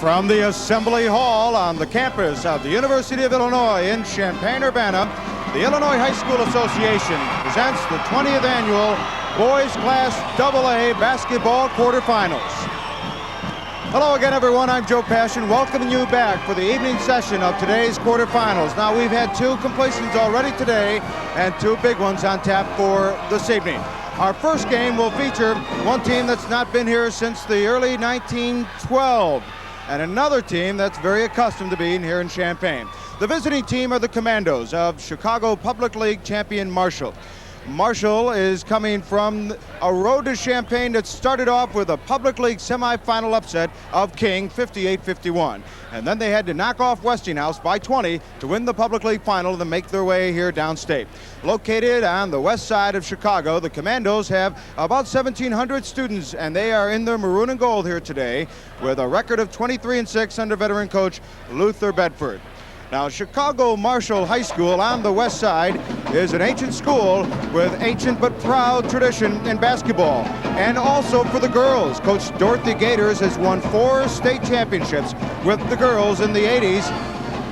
From the Assembly Hall on the campus of the University of Illinois in Champaign-Urbana, the Illinois High School Association presents the 20th annual Boys Class AA Basketball Quarterfinals. Hello again, everyone. I'm Joe Passion, welcoming you back for the evening session of today's quarterfinals. Now, we've had two completions already today and two big ones on tap for this evening. Our first game will feature one team that's not been here since the early 1912, and another team that's very accustomed to being here in Champaign. The visiting team are the Commandos of Chicago Public League champion Marshall. Marshall is coming from a road to Champaign that started off with a Public League semifinal upset of King, 58-51. And then they had to knock off Westinghouse by 20 to win the Public League final and make their way here downstate. Located on the west side of Chicago, the Commandos have about 1,700 students, and they are in their maroon and gold here today with a record of 23-6 under veteran coach Luther Bedford. Now, Chicago Marshall High School on the west side is an ancient school with ancient but proud tradition in basketball. And also for the girls, Coach Dorothy Gators has won 4 state championships with the girls in the 80s,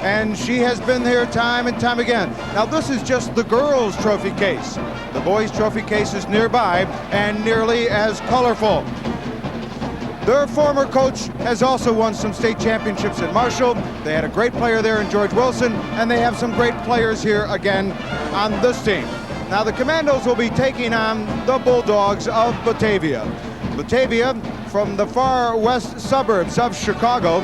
and she has been there time and time again. Now, this is just the girls' trophy case. The boys' trophy case is nearby and nearly as colorful. Their former coach has also won some state championships at Marshall. They had a great player there in George Wilson, and they have some great players here again on this team. Now, the Commandos will be taking on the Bulldogs of Batavia. Batavia, from the far west suburbs of Chicago,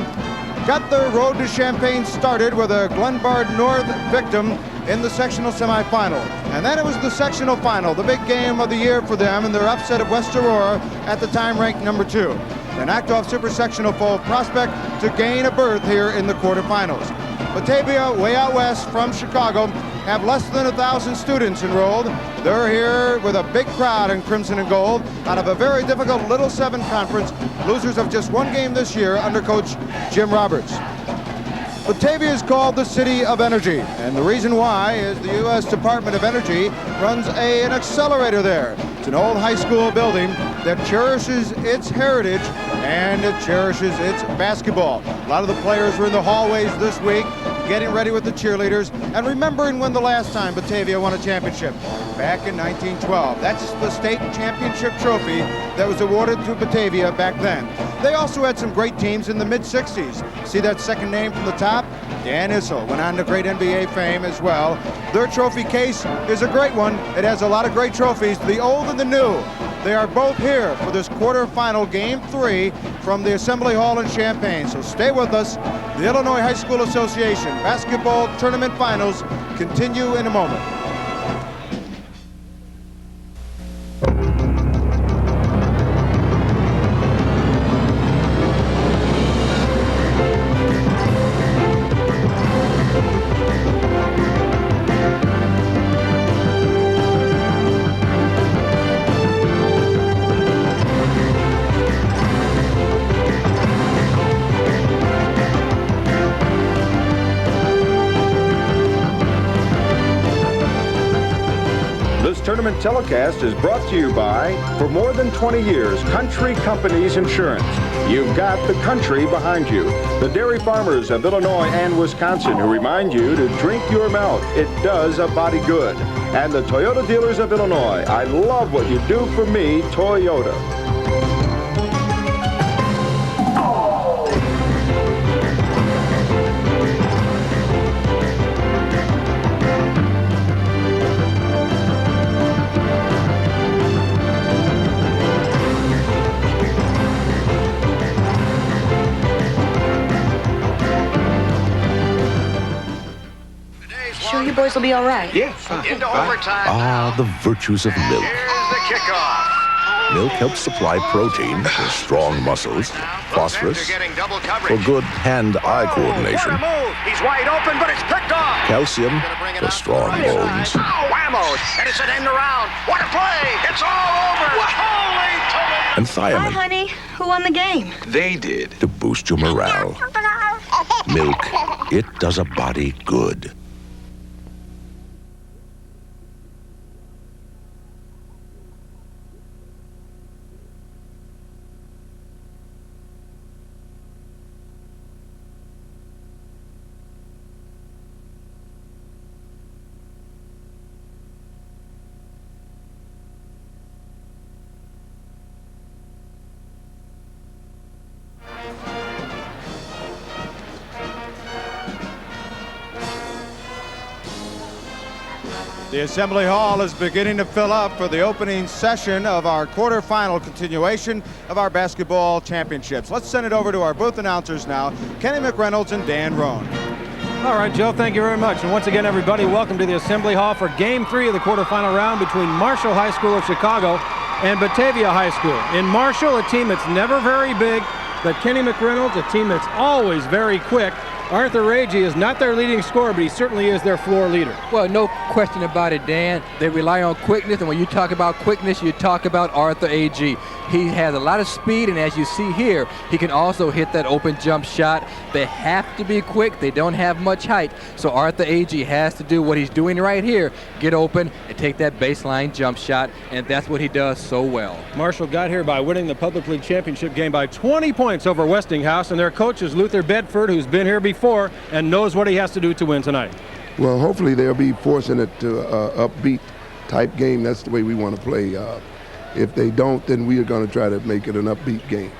got their road to Champaign started with a Glenbard North victim in the sectional semifinal. And then it was the sectional final, the big game of the year for them, and their upset of West Aurora, at the time ranked number 2. They knocked off super sectional foe Prospect to gain a berth here in the quarterfinals. Batavia, way out west from Chicago, have less than 1,000 students enrolled. They're here with a big crowd in crimson and gold out of a very difficult Little 7 conference, losers of just one game this year under coach Jim Roberts. Batavia is called the City of Energy, and the reason why is the U.S. Department of Energy runs an accelerator there. It's an old high school building that cherishes its heritage and it cherishes its basketball. A lot of the players were in the hallways this week getting ready with the cheerleaders and remembering when the last time Batavia won a championship, back in 1912. That's the state championship trophy that was awarded to Batavia back then. They also had some great teams in the mid-60s. See that second name from the top? Dan Issel went on to great NBA fame as well. Their trophy case is a great one. It has a lot of great trophies, the old and the new. They are both here for this quarterfinal game 3 from the Assembly Hall in Champaign. So stay with us. The Illinois High School Association Basketball Tournament Finals continue in a moment. Tournament telecast is brought to you by, for more than 20 years, Country Companies Insurance. You've got the country behind you. The dairy farmers of Illinois and Wisconsin who remind you to drink your milk. It does a body good. And the Toyota dealers of Illinois. I love what you do for me, Toyota. Sure you boys will be all right? Yeah, fine. Into overtime. Ah, the virtues of milk. Here's the kickoff. Milk helps supply protein for strong muscles, phosphorus for good hand-eye coordination, What a move. He's wide open, but it's picked off. calcium for strong bones, Whammo, and it's an end around. What a play. It's all over. Holy Toledo. and Hi, thiamine honey. Who won the game? They did. to boost your morale. Milk, it does a body good. The Assembly Hall is beginning to fill up for the opening session of our quarterfinal continuation of our basketball championships. Let's send it over to our booth announcers now, Kenny McReynolds and Dan Roan. All right, Joe, thank you very much. And once again, everybody, welcome to the Assembly Hall for Game 3 of the quarterfinal round between Marshall High School of Chicago and Batavia High School. In Marshall, a team that's never very big, but Kenny McReynolds, a team that's always very quick. Arthur Ragey is not their leading scorer, but he certainly is their floor leader. Well, no question about it, Dan. They rely on quickness, and when you talk about quickness, you talk about Arthur A.G. He has a lot of speed, and as you see here, he can also hit that open jump shot. They have to be quick. They don't have much height, so Arthur A.G. has to do what he's doing right here, get open and take that baseline jump shot, and that's what he does so well. Marshall got here by winning the Public League Championship game by 20 points over Westinghouse, and their coach is Luther Bedford, who's been here before and knows what he has to do to win tonight. Well, hopefully they'll be forcing it to upbeat type game. That's the way we want to play. If they don't, then we are going to try to make it an upbeat game.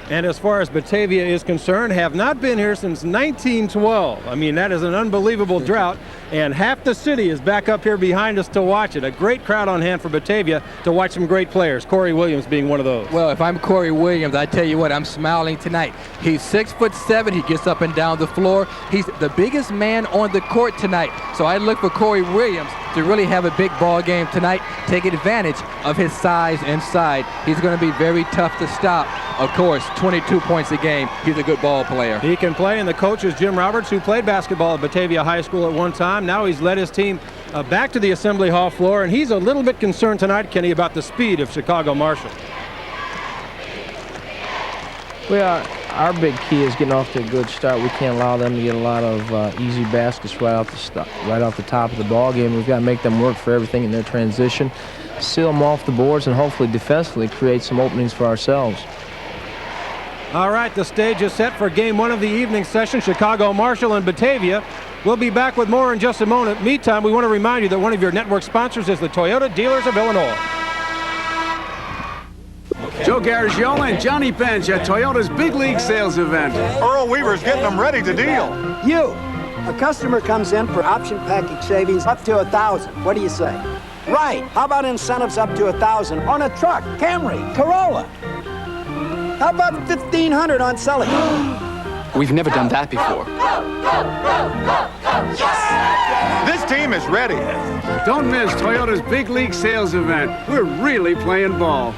And as far as Batavia is concerned, have not been here since 1912. I mean, that is an unbelievable drought, and half the city is back up here behind us to watch it. A great crowd on hand for Batavia to watch some great players, Corey Williams being one of those. Well, if I'm Corey Williams, I tell you what, I'm smiling tonight. He's 6'7". He gets up and down the floor. He's the biggest man on the court tonight. So I look for Corey Williams to really have a big ball game tonight, take advantage of his size inside. He's going to be very tough to stop. Of course, 22 points a game. He's a good ball player. He can play, and the coach is Jim Roberts, who played basketball at Batavia High School at one time. Now he's led his team back to the Assembly Hall floor, and he's a little bit concerned tonight, Kenny, about the speed of Chicago Marshall. Well, our big key is getting off to a good start. We can't allow them to get a lot of easy baskets right off the top of the ball game. We've got to make them work for everything in their transition, seal them off the boards, and hopefully defensively create some openings for ourselves. All right, the stage is set for game 1 of the evening session, Chicago Marshall and Batavia. We'll be back with more in just a moment. Meantime, we want to remind you that one of your network sponsors is the Toyota Dealers of Illinois. Joe Garagiola and Johnny Bench at Toyota's Big League Sales Event. Earl Weaver's getting them ready to deal. You, a customer comes in for option package savings up to $1,000. What do you say? Right. How about incentives up to $1,000 on a truck, Camry, Corolla? How about $1,500 on selling? We've never done that before. This team is ready. Don't miss Toyota's Big League Sales Event. We're really playing ball.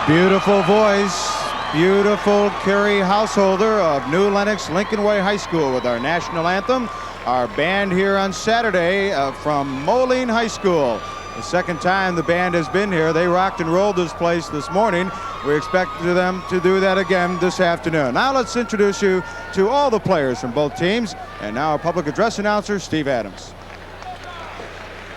Beautiful voice, beautiful Carrie Householder of New Lenox Lincoln Way High School with our national anthem. Our band here on Saturday from Moline High School. The second time the band has been here. They rocked and rolled this place this morning. We expect them to do that again this afternoon. Now let's introduce you to all the players from both teams. And now our public address announcer, Steve Adams.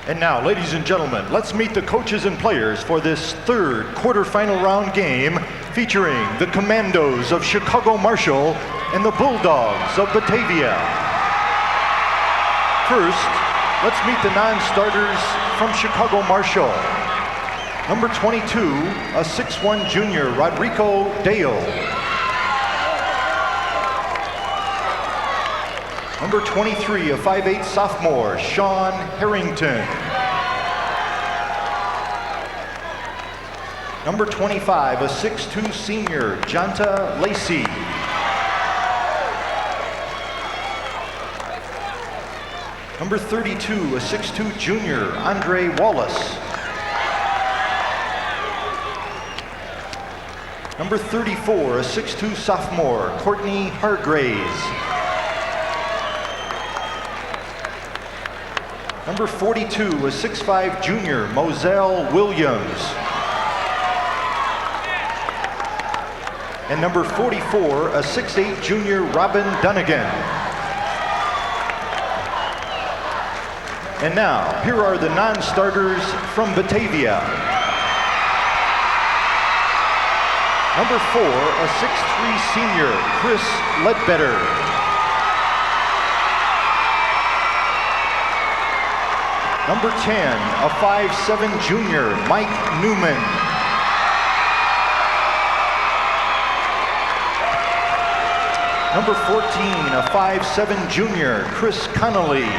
And now, ladies and gentlemen, let's meet the coaches and players for this third quarterfinal round game featuring the Commandos of Chicago Marshall and the Bulldogs of Batavia. First, let's meet the non-starters from Chicago Marshall. Number 22, a 6'1" junior, Rodrigo Dale. Number 23, a 5'8" sophomore, Sean Harrington. Number 25, a 6'2" senior, Jonta Lacey. Number 32, a 6'2" junior, Andre Wallace. Number 34, a 6'2" sophomore, Courtney Hargraves. Number 42, a 6'5" junior, Moselle Williams. And number 44, a 6'8" junior, Robin Dunnigan. And now, here are the non-starters from Batavia. Number 4, a 6'3" senior, Chris Ledbetter. Number 10, a 5'7" junior, Mike Newman. Number 14, a 5'7" junior, Chris Connolly.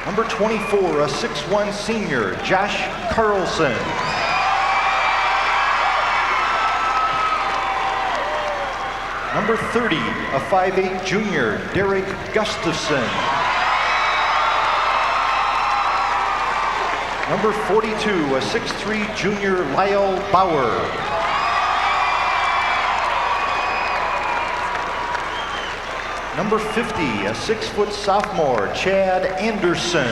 Number 24, a 6'1" senior, Josh Carlson. Number 30, a 5'8" junior, Derek Gustafson. Number 42, a 6'3" junior, Lyle Bauer. Number 50, a 6' sophomore, Chad Anderson.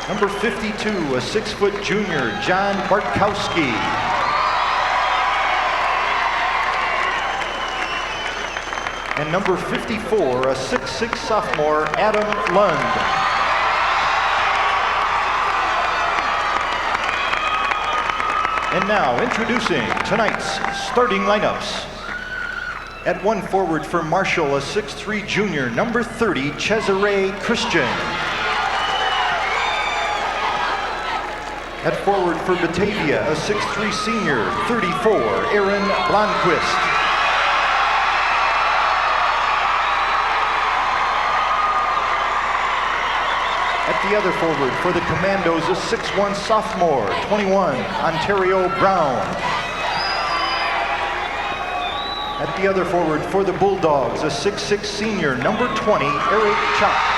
Number 52, a 6' junior, John Bartkowski. And number 54, a 6'6" sophomore, Adam Lund. And now, introducing tonight's starting lineups. At one forward for Marshall, a 6'3" junior, number 30, Cesare Christian. At forward for Batavia, a 6'3" senior, 34, Aaron Blomquist. At the other forward for the Commandos, a 6'1" sophomore, 21, Ontario Brown. At the other forward for the Bulldogs, a 6'6" senior, number 20, Eric Chock.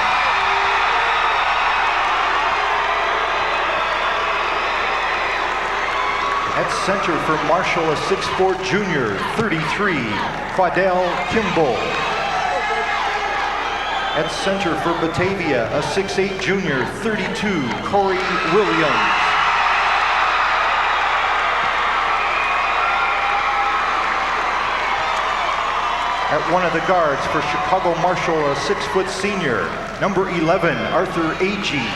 At center for Marshall, a 6'4" junior, 33, Quadell Kimball. At center for Batavia, a 6'8" junior, 32, Corey Williams. At one of the guards for Chicago Marshall, a 6' senior, number 11, Arthur Agee.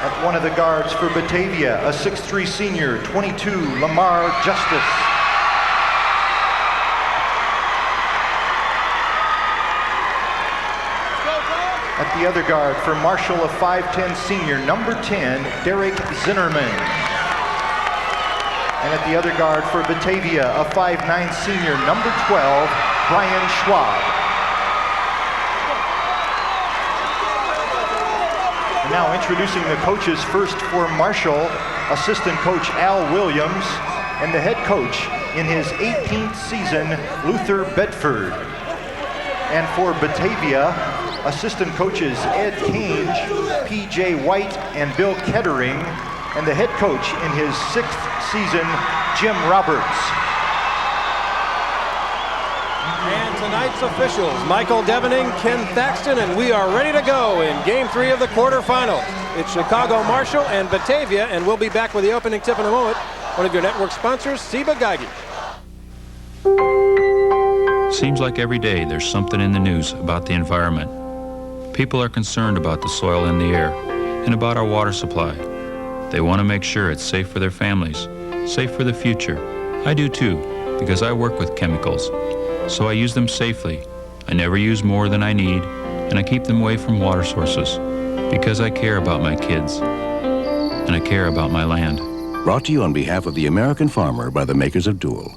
At one of the guards for Batavia, a 6'3" senior, 22, Lamar Justice. At the other guard for Marshall, a 5'10" senior, number 10, Derek Zinnerman. And at the other guard for Batavia, a 5'9" senior, number 12, Brian Schwab. And now introducing the coaches. First for Marshall, assistant coach Al Williams, and the head coach in his 18th season, Luther Bedford. And for Batavia, assistant coaches Ed Cange, P.J. White, and Bill Kettering, and the head coach in his 6th season, Jim Roberts. And tonight's officials, Michael Devening, Ken Thaxton, and we are ready to go in Game 3 of the quarterfinal. It's Chicago Marshall and Batavia, and we'll be back with the opening tip in a moment. one of your network sponsors, Ciba Geigy. Seems like every day there's something in the news about the environment. People are concerned about the soil and the air and about our water supply. They want to make sure it's safe for their families, safe for the future. I do too, because I work with chemicals. So I use them safely. I never use more than I need, and I keep them away from water sources because I care about my kids and I care about my land. Brought to you on behalf of the American farmer by the makers of Dual.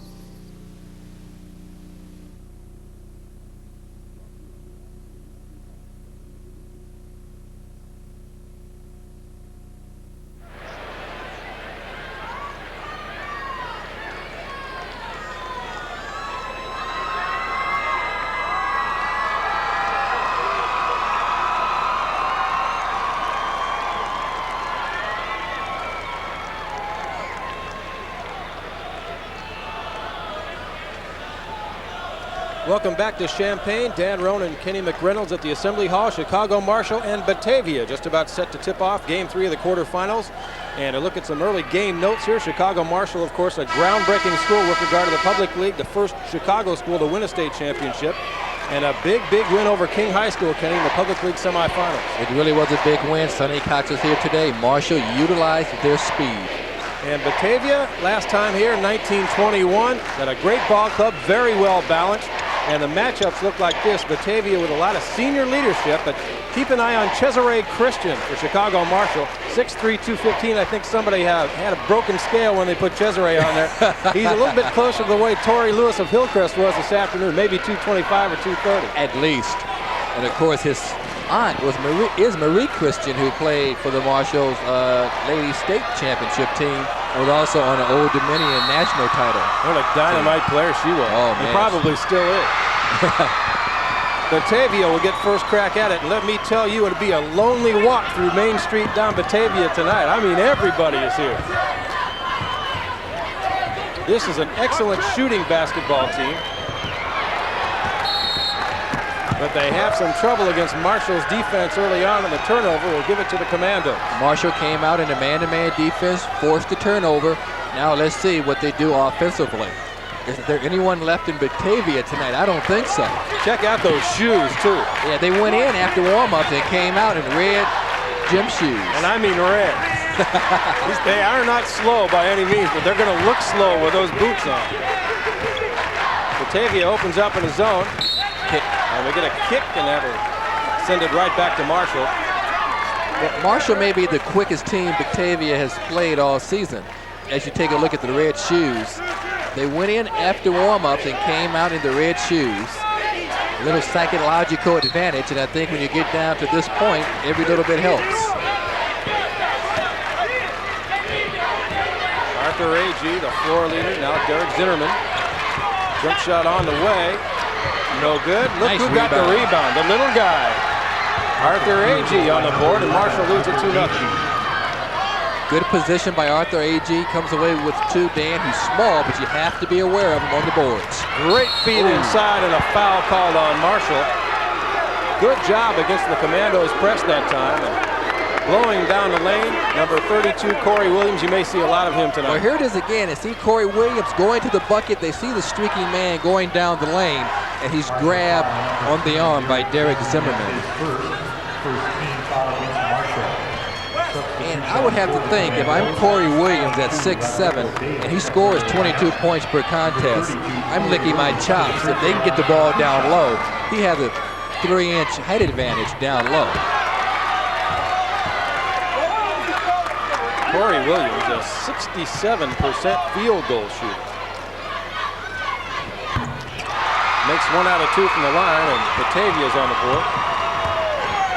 Welcome back to Champaign. Dan Roan and Kenny McReynolds at the Assembly Hall. Chicago, Marshall, and Batavia just about set to tip off Game 3 of the quarterfinals. And a look at some early game notes here. Chicago Marshall, of course, a groundbreaking school with regard to the public league, the first Chicago school to win a state championship. And a big win over King High School, Kenny, in the public league semifinals. It really was a big win. Sonny Cox is here today. Marshall utilized their speed. And Batavia, last time here in 1921, got a great ball club, very well balanced. And the matchups look like this. Batavia with a lot of senior leadership, but keep an eye on Cesare Christian for Chicago Marshall. 6'3", 215. I think somebody had a broken scale when they put Cesare on there. He's a little bit closer to the way Torrey Lewis of Hillcrest was this afternoon, maybe 225 or 230. At least. And of course, his aunt is Marie Christian, who played for the Marshall's Ladies State Championship team. And was also on an Old Dominion national title. What a dynamite player she was. Oh, man. And probably still is. Batavia will get first crack at it. And let me tell you, it'll be a lonely walk through Main Street down Batavia tonight. I mean, everybody is here. This is an excellent shooting basketball team. But they have some trouble against Marshall's defense early on in the turnover. We'll give it to the Commandos. Marshall came out in a man-to-man defense, forced the turnover. Now let's see what they do offensively. Is there anyone left in Batavia tonight? I don't think so. Check out those shoes, too. Yeah, they went in after warm-up and came out in red gym shoes. And I mean red. They are not slow by any means, but they're going to look slow with those boots on. Batavia opens up in a zone. And we get a kick, and that'll send it right back to Marshall. Well, Marshall may be the quickest team Batavia has played all season. As you take a look at the red shoes, they went in after warm-ups and came out in the red shoes. A little psychological advantage, and I think when you get down to this point, every little bit helps. Arthur Agee, the floor leader, now Derek Zinnerman. Jump shot on the way. No good. Look nice who got the rebound, the little guy. Arthur Agee on the board, and Marshall leads it 2-0. Good position by Arthur Agee. Comes away with two. Dan, he's small, but you have to be aware of him on the boards. Great feed inside and a foul called on Marshall. Good job against the Commandos press that time. And blowing down the lane, number 32, Corey Williams. You may see a lot of him tonight. Well, here it is again. They see Corey Williams going to the bucket. They see the streaky man going down the lane, and he's grabbed on the arm by Derek Zimmerman. And I would have to think, if I'm Corey Williams at 6'7", and he scores 22 points per contest, I'm licking my chops. If they can get the ball down low, he has a 3-inch height advantage down low. Corey Williams, a 67% field goal shooter. Makes 1 out of 2 from the line, and Batavia's on the board.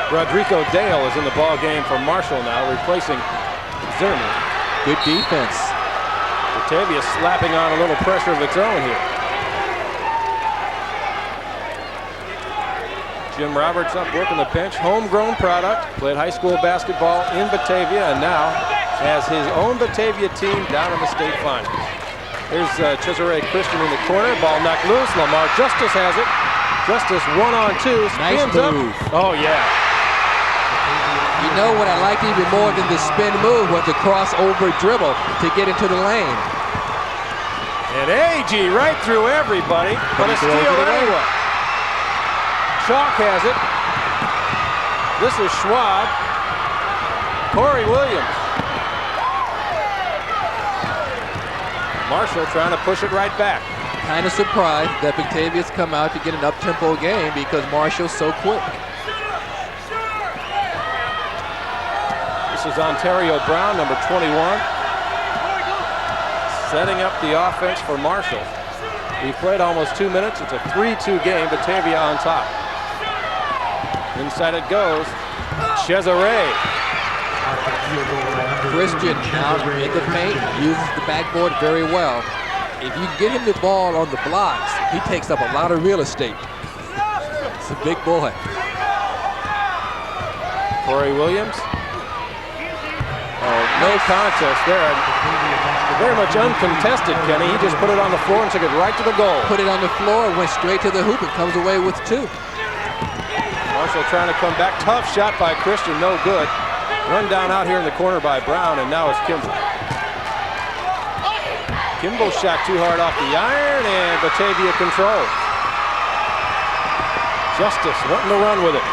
Rodrigo Dale is in the ball game for Marshall now, replacing Zimmerman. Good defense. Batavia slapping on a little pressure of its own here. Jim Roberts up working the bench, homegrown product, played high school basketball in Batavia, and now has his own Batavia team down in the state finals. Here's Cesare Christian in the corner, ball knocked loose. Lamar Justice has it. Justice 1-on-2, spins nice move. Up. Oh yeah. You know what I liked even more than the spin move was the crossover dribble to get into the lane. And AG right through everybody, but a steal anyway. Chalk has it. This is Schwab. Corey Williams. Marshall trying to push it right back. Kind of surprised that Batavia's come out to get an up-tempo game because Marshall's so quick. This is Ontario Brown, number 21. Setting up the offense for Marshall. He played almost 2 minutes. It's a 3-2 game. Batavia on top. Inside it goes. Cesare. Christian now in the paint, uses the backboard very well. If you get him the ball on the blocks, he takes up a lot of real estate. It's a big boy. Corey Williams. Oh, no contest there. Very much uncontested, Kenny. He just put it on the floor and took it right to the goal. Put it on the floor, went straight to the hoop and comes away with 2. Marshall trying to come back. Tough shot by Christian, no good. Run down out here in the corner by Brown, and now it's Kimball. Kimball shot too hard off the iron, and Batavia controls. Justice wanting to run with it.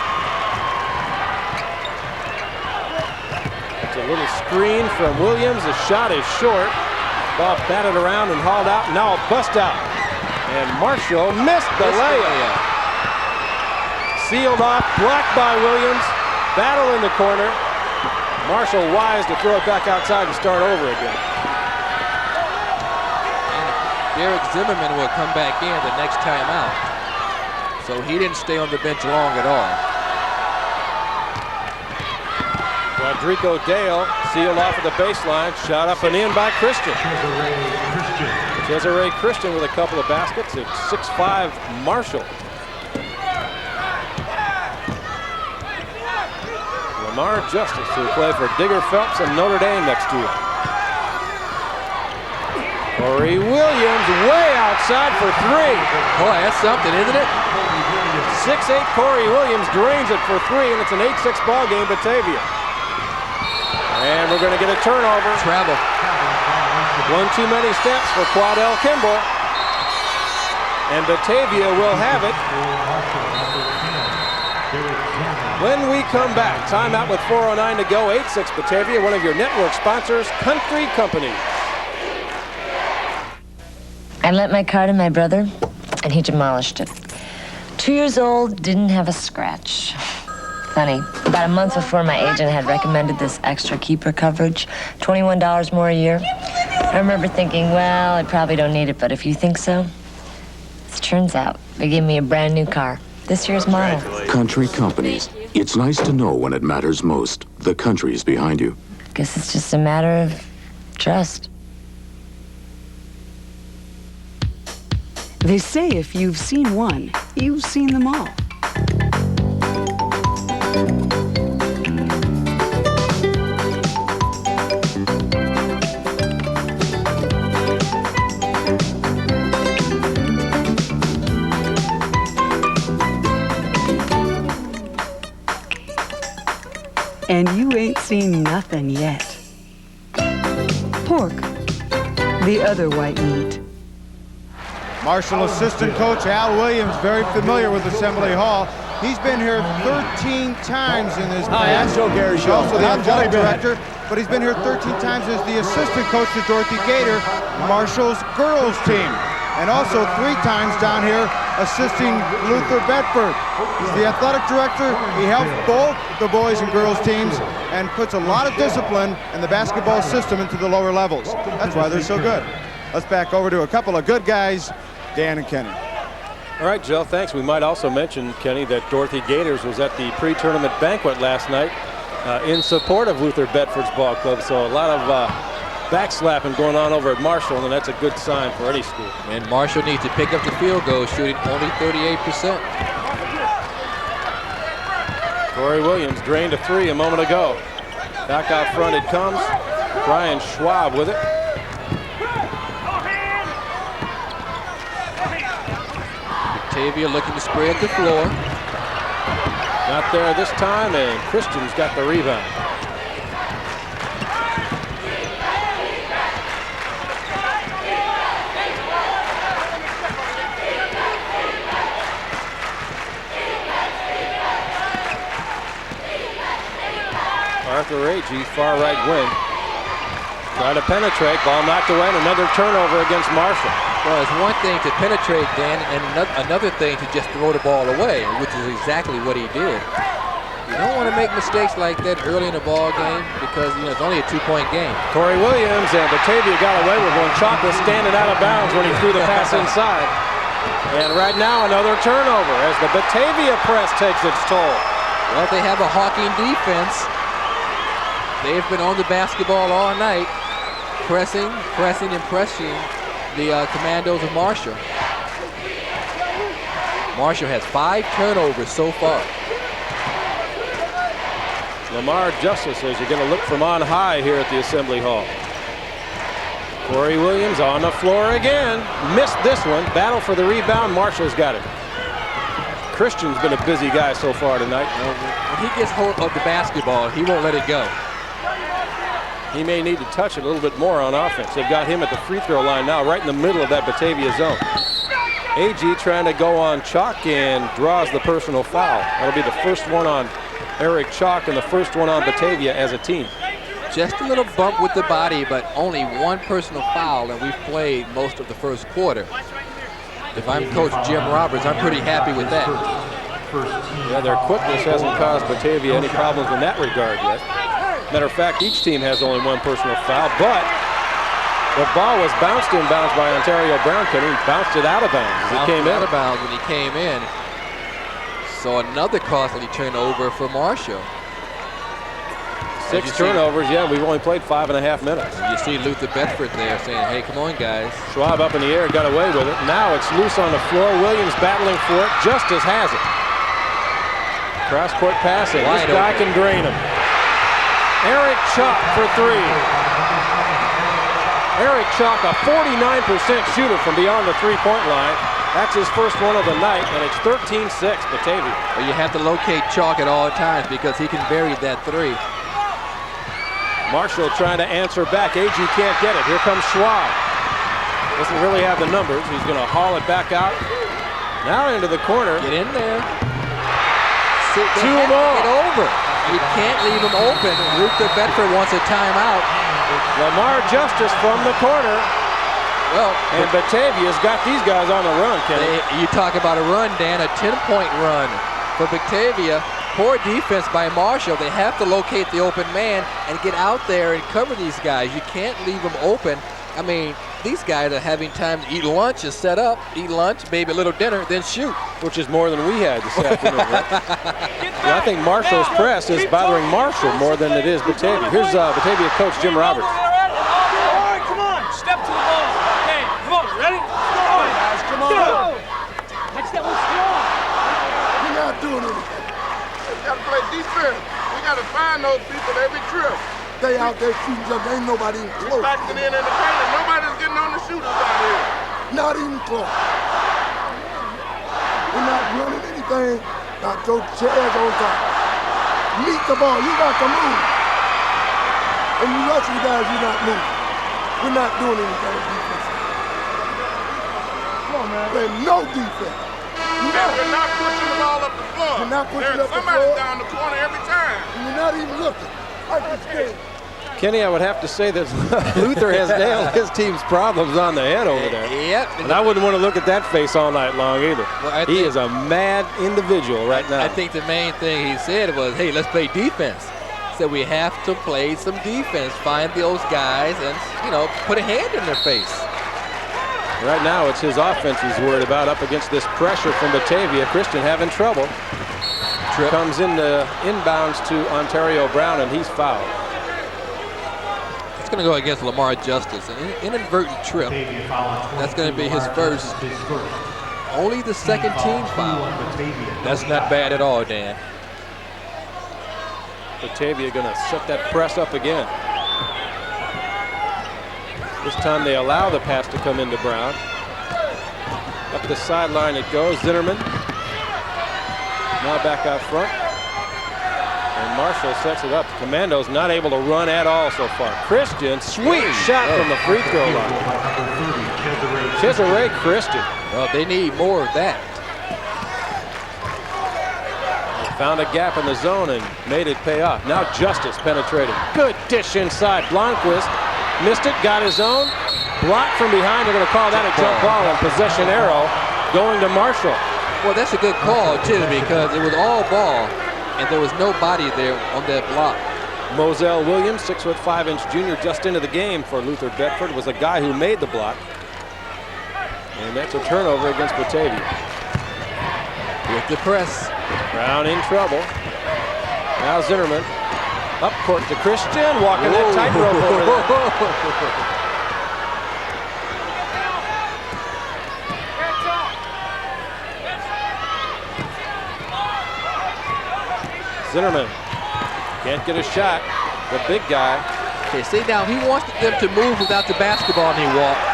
It's a little screen from Williams. The shot is short. Ball batted around and hauled out. Now a bust out. And Marshall missed the layup. Sealed off, blocked by Williams. Battle in the corner. Marshall wise to throw it back outside and start over again. Derek Zimmerman will come back in the next time out. So he didn't stay on the bench long at all. Rodrigo Dale sealed off at the baseline. Shot up and in by Christian. Cesare Christian with a couple of baskets. It's 6'5" Marshall. Lamar Justice, who played for Digger Phelps and Notre Dame next year. Corey Williams way outside for 3. Boy, that's something, isn't it? 6'8" Corey Williams drains it for 3, and it's an 8-6 ball game, Batavia. And we're going to get a turnover. Travel. One too many steps for Quadell Kimball. And Batavia will have it. When we come back, timeout with 4:09 to go. 8-6 Batavia, one of your network sponsors, Country Company. I lent my car to my brother, and he demolished it. 2 years old, didn't have a scratch. Funny, about a month before my agent had recommended this extra keeper coverage, $21 more a year. I remember thinking, well, I probably don't need it, but if you think so, it turns out they gave me a brand new car. This year's model. Country Companies. It's nice to know when it matters most. The country is behind you. Guess it's just a matter of trust. They say if you've seen one, you've seen them all. And you ain't seen nothing yet. Pork, the other white meat. Marshall assistant coach Al Williams, very familiar with Assembly Hall. He's been here 13 times in his past. He's also the athletic director, but he's been here 13 times as the assistant coach to Dorothy Gator, Marshall's girls team. And also 3 times down here assisting Luther Bedford. He's the athletic director. He helps both the boys and girls teams and puts a lot of discipline in the basketball system into the lower levels. That's why they're so good. Let's back over to a couple of good guys, Dan and Kenny. All right, Joe, thanks. We might also mention, Kenny, that Dorothy Gators was at the pre-tournament banquet last night in support of Luther Bedford's ball club. So a lot of backslapping going on over at Marshall, and that's a good sign for any school. And Marshall needs to pick up the field goal, shooting only 38%. Corey Williams drained a 3 a moment ago. Back out front it comes. Brian Schwab with it. Batavia looking to spray at the floor. Not there this time, and Christian's got the rebound. Arthur Agee, far right wing. Trying to penetrate, ball knocked away, and another turnover against Marshall. Well, it's one thing to penetrate, Dan, and another thing to just throw the ball away, which is exactly what he did. You don't want to make mistakes like that early in the ball game because, you know, it's only a 2-point game. Corey Williams and Batavia got away with one. Chalk was standing out of bounds when he threw the pass inside. And right now, another turnover as the Batavia press takes its toll. Well, they have a hawking defense. They've been on the basketball all night, pressing the Commandos of Marshall. Marshall has 5 turnovers so far. Lamar Justice says you're going to look from on high here at the Assembly Hall. Corey Williams on the floor again. Missed this one. Battle for the rebound. Marshall's got it. Christian's been a busy guy so far tonight. When he gets hold of the basketball, he won't let it go. He may need to touch it a little bit more on offense. They've got him at the free throw line now, right in the middle of that Batavia zone. Agee trying to go on Chalk and draws the personal foul. That'll be the first one on Eric Chalk and the first one on Batavia as a team. Just a little bump with the body, but only one personal foul, and we've played most of the first quarter. If I'm Coach Jim Roberts, I'm pretty happy with that. Yeah, their quickness hasn't caused Batavia any problems in that regard yet. Matter of fact, each team has only one personal foul, but the ball was bounced inbounds by Ontario Brown. He bounced it out of bounds as he came in. Out of bounds when he came in. So another costly turnover for Marshall. 6 turnovers, yeah, we've only played 5.5 minutes. You see Luther Bedford there saying, hey, come on, guys. Schwab up in the air, got away with it. Now it's loose on the floor. Williams battling for it. Justice has it. Cross-court passing. This guy can drain him. Eric Chalk for 3. Eric Chalk, a 49% shooter from beyond the three-point line. That's his first one of the night, and it's 13-6 Batavia. Well, you have to locate Chalk at all times because he can bury that 3. Marshall trying to answer back. Agee can't get it. Here comes Schwab. Doesn't really have the numbers. He's going to haul it back out. Now into the corner. Get in there. 2 more. Get over. You can't leave him open. Luther Bedford wants a timeout. Lamar Justice from the corner. Well, and Batavia's got these guys on the run, Kenny. You talk about a run, Dan, a 10-point run for Batavia. Poor defense by Marshall. They have to locate the open man and get out there and cover these guys. You can't leave them open. I mean, these guys are having time to eat lunch and set up, eat lunch, maybe a little dinner, then shoot. Which is more than we had this afternoon, right? Yeah, I think Marshall's press is bothering Marshall more than it is Batavia. Here's Batavia coach Jim Roberts. All right, come on. Step to the ball. Okay, come on. Ready? Come on, guys. Come on. Next step was strong. We're not doing anything. We got to play defense. We got to find those people every trip. They out there shooting jump. Ain't nobody even close. Backing in the paint. Nobody's getting on the shooters out here. Not even close. We're not running anything. Not throw chairs on top. Meet the ball. You got to move. And you rushing guys, you're not moving. We're not doing anything defense. Come on, man. There's no defense. We're not pushing the ball up the floor. We're not pushing up the floor. Somebody's down the corner every time. And you're not even looking. Kenny, I would have to say that Luther has nailed his team's problems on the head over there. Yep. And I wouldn't want to look at that face all night long either. Well, he is a mad individual right now. I think the main thing he said was, hey, let's play defense. So we have to play some defense, find those guys and, you know, put a hand in their face. Right now, it's his offense he's worried about up against this pressure from Batavia. Christian having trouble. Trip comes in the inbounds to Ontario Brown, and he's fouled. It's going to go against Lamar Justice. An inadvertent trip. That's going to be his first. Only the second team foul. That's not bad at all, Dan. Batavia going to set that press up again. This time they allow the pass to come into Brown. Up the sideline it goes. Zinnerman now back out front. Marshall sets it up. Commando's not able to run at all so far. Christian, sweet shot from the free throw line. Cesare Christian. Well, they need more of that. Found a gap in the zone and made it pay off. Now Justice penetrating. Good dish inside. Blomqvist missed it, got his own. Blocked from behind. They're going to call that a jump ball and possession arrow going to Marshall. Well, that's a good call, too, because it was all ball, and there was nobody there on that block. Moselle Williams, 6'5" junior, just into the game for Luther Bedford, was a guy who made the block. And that's a turnover against Batavia. With the press. Brown in trouble. Now Zinnerman. Up court to Christian, walking that tightrope over there. Zinnerman can't get a shot. The big guy. Okay, see now he wants them to move without the basketball, and he walked.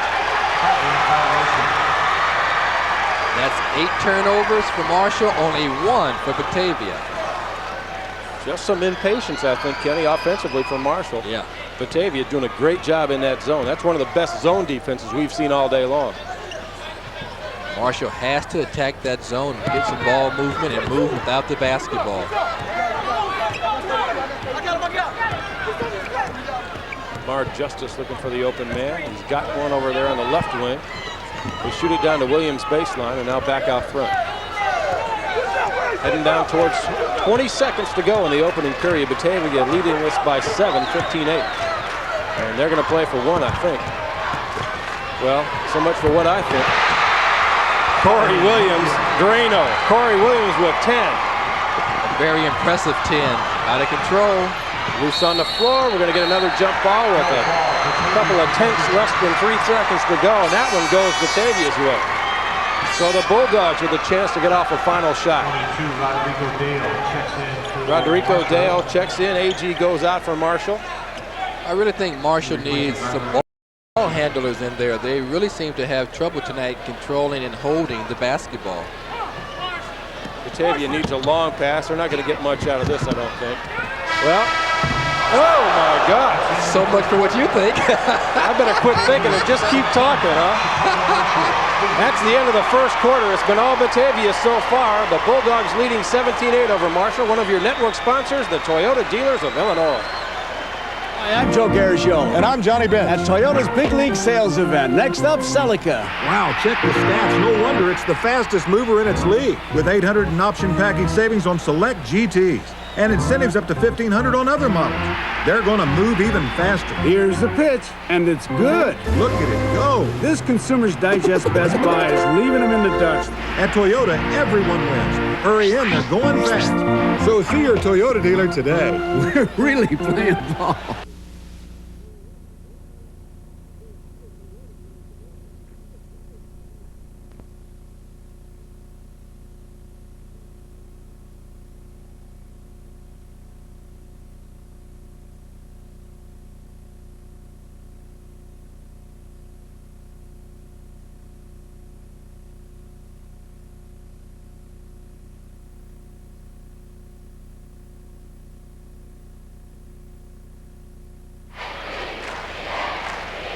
That's 8 turnovers for Marshall, only 1 for Batavia. Just some impatience, I think, Kenny, offensively for Marshall. Yeah. Batavia doing a great job in that zone. That's one of the best zone defenses we've seen all day long. Marshall has to attack that zone, get some ball movement, and move without the basketball. Mar Justice looking for the open man. He's got one over there on the left wing. They shoot it down to Williams' baseline and now back out front. Heading down towards 20 seconds to go in the opening period. Batavia leading this by 7, 15-8. And they're going to play for 1, I think. Well, so much for what I think. Corey Williams, Drano. Corey Williams with 10. A very impressive 10. Out of control. Loose on the floor. We're going to get another jump ball with a couple of tenths less than 3 seconds to go. And that one goes Batavia's way. So the Bulldogs with a chance to get off a final shot. Rodrigo Dale checks in. AG goes out for Marshall. I really think Marshall needs some ball handlers in there. They really seem to have trouble tonight controlling and holding the basketball. Batavia needs a long pass. They're not going to get much out of this, I don't think. Well, oh my God. So much for what you think. I better quit thinking and just keep talking, huh? That's the end of the first quarter. It's been all Batavia so far. The Bulldogs leading 17-8 over Marshall. One of your network sponsors, the Toyota Dealers of Illinois. Hi, I'm Joe Garagio. And I'm Johnny Bench. At Toyota's Big League Sales event. Next up, Celica. Wow, check the stats. No wonder it's the fastest mover in its league. With $800 in option package savings on select GTs. And incentives up to $1,500 on other models. They're going to move even faster. Here's the pitch, and it's good. Look at it go. This Consumers Digest Best Buy is leaving them in the dust. At Toyota, everyone wins. Hurry in, they're going fast. So see your Toyota dealer today. We're really playing ball.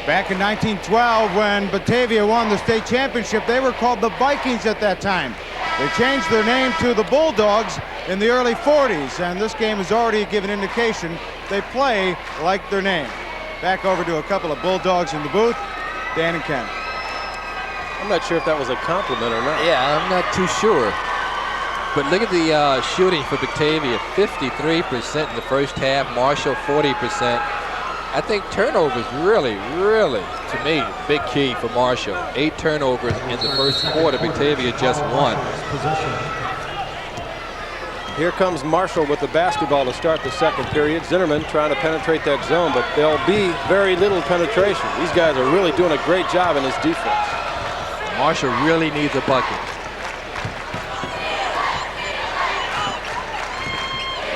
Back in 1912, when Batavia won the state championship, they were called the Vikings at that time. They changed their name to the Bulldogs in the early 40s, and this game has already given indication they play like their name. Back over to a couple of Bulldogs in the booth, Dan and Ken. I'm not sure if that was a compliment or not. Yeah, I'm not too sure. But look at the shooting for Batavia, 53% in the first half, Marshall 40%. I think turnovers really, to me, big key for Marshall. 8 turnovers in the first quarter. Batavia just 1. Here comes Marshall with the basketball to start the second period. Zinnerman trying to penetrate that zone, but there'll be very little penetration. These guys are really doing a great job in this defense. Marshall really needs a bucket.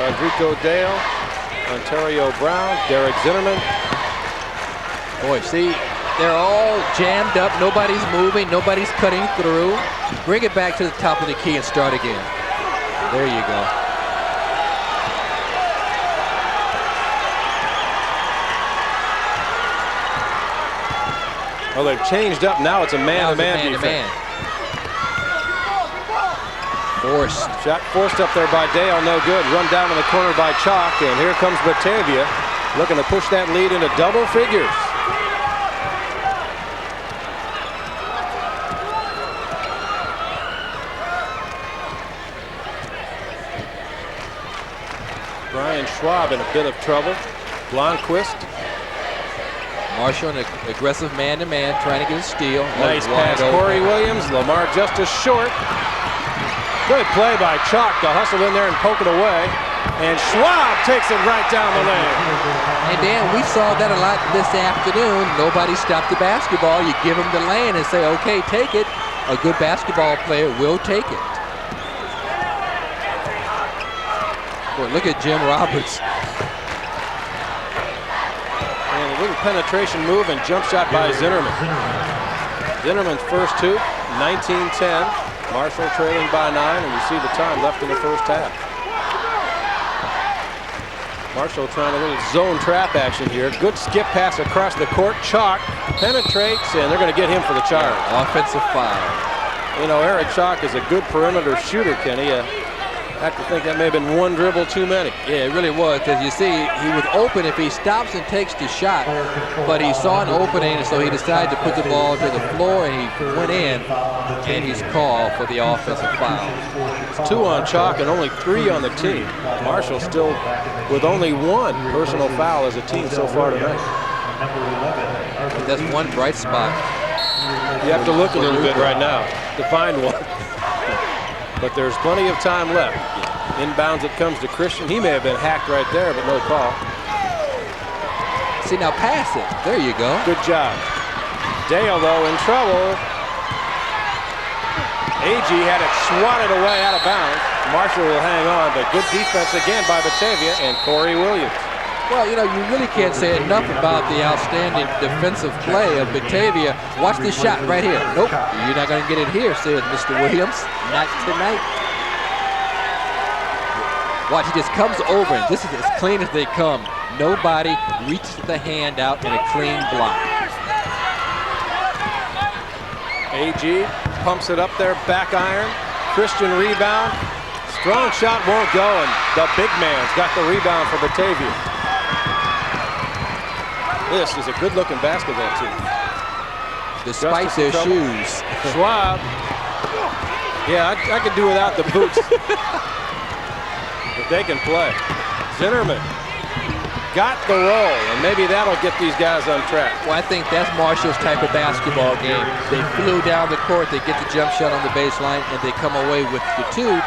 Rodrigo Dale, Ontario Brown, Derek Zinnerman. Boy, see, they're all jammed up. Nobody's moving. Nobody's cutting through. Bring it back to the top of the key and start again. There you go. Well, they've changed up. Now it's a man-to-man defense. Forced. Shot forced up there by Dale, no good. Run down in the corner by Chalk, and here comes Batavia looking to push that lead into double figures. Brian Schwab in a bit of trouble. Blomquist. Marshall, an aggressive man-to-man, trying to get a steal. Nice pass, Corey Williams. Lamar Justice short. Good play by Chalk to hustle in there and poke it away. And Schwab takes it right down the lane. And Dan, we saw that a lot this afternoon. Nobody stopped the basketball. You give them the lane and say, okay, take it. A good basketball player will take it. Boy, look at Jim Roberts. And a little penetration move and jump shot by Zinnerman. Zinnerman's first two, 19-10. Marshall trailing by 9, and you see the time left in the first half. Marshall trying a little zone trap action here. Good skip pass across the court. Chalk penetrates, and they're going to get him for the charge. Offensive foul. You know, Eric Chalk is a good perimeter shooter, Kenny. I have to think that may have been one dribble too many. Yeah, it really was, because you see, he was open if he stops and takes the shot, but he saw an opening, and so he decided to put the ball to the floor, and he went in, and he's called for the offensive foul. It's 2 on Chalk and only 3 on the team. Marshall still with only 1 personal foul as a team so far tonight. That's one bright spot. You have to look a little bit right now to find one. But there's plenty of time left. Inbounds it comes to Christian. He may have been hacked right there, but no call. See, now pass it. There you go. Good job. Dale, though, in trouble. AG had it swatted away out of bounds. Marshall will hang on, but good defense again by Batavia and Corey Williams. Well, you know, you really can't say enough about the outstanding defensive play of Batavia. Watch this shot right here. Nope, you're not going to get it here, said Mr. Williams. Not tonight. Watch, he just comes over, and this is as clean as they come. Nobody reaches the hand out in a clean block. AG pumps it up there, back iron. Christian rebound. Strong shot won't go, and the big man's got the rebound for Batavia. This is a good-looking basketball team. Despite their shoes. Schwab. Yeah, I could do without the boots. But they can play. Zinnerman got the roll, and maybe that'll get these guys on track. Well, I think that's Marshall's type of basketball game. They flew down the court, they get the jump shot on the baseline, and they come away with the 2.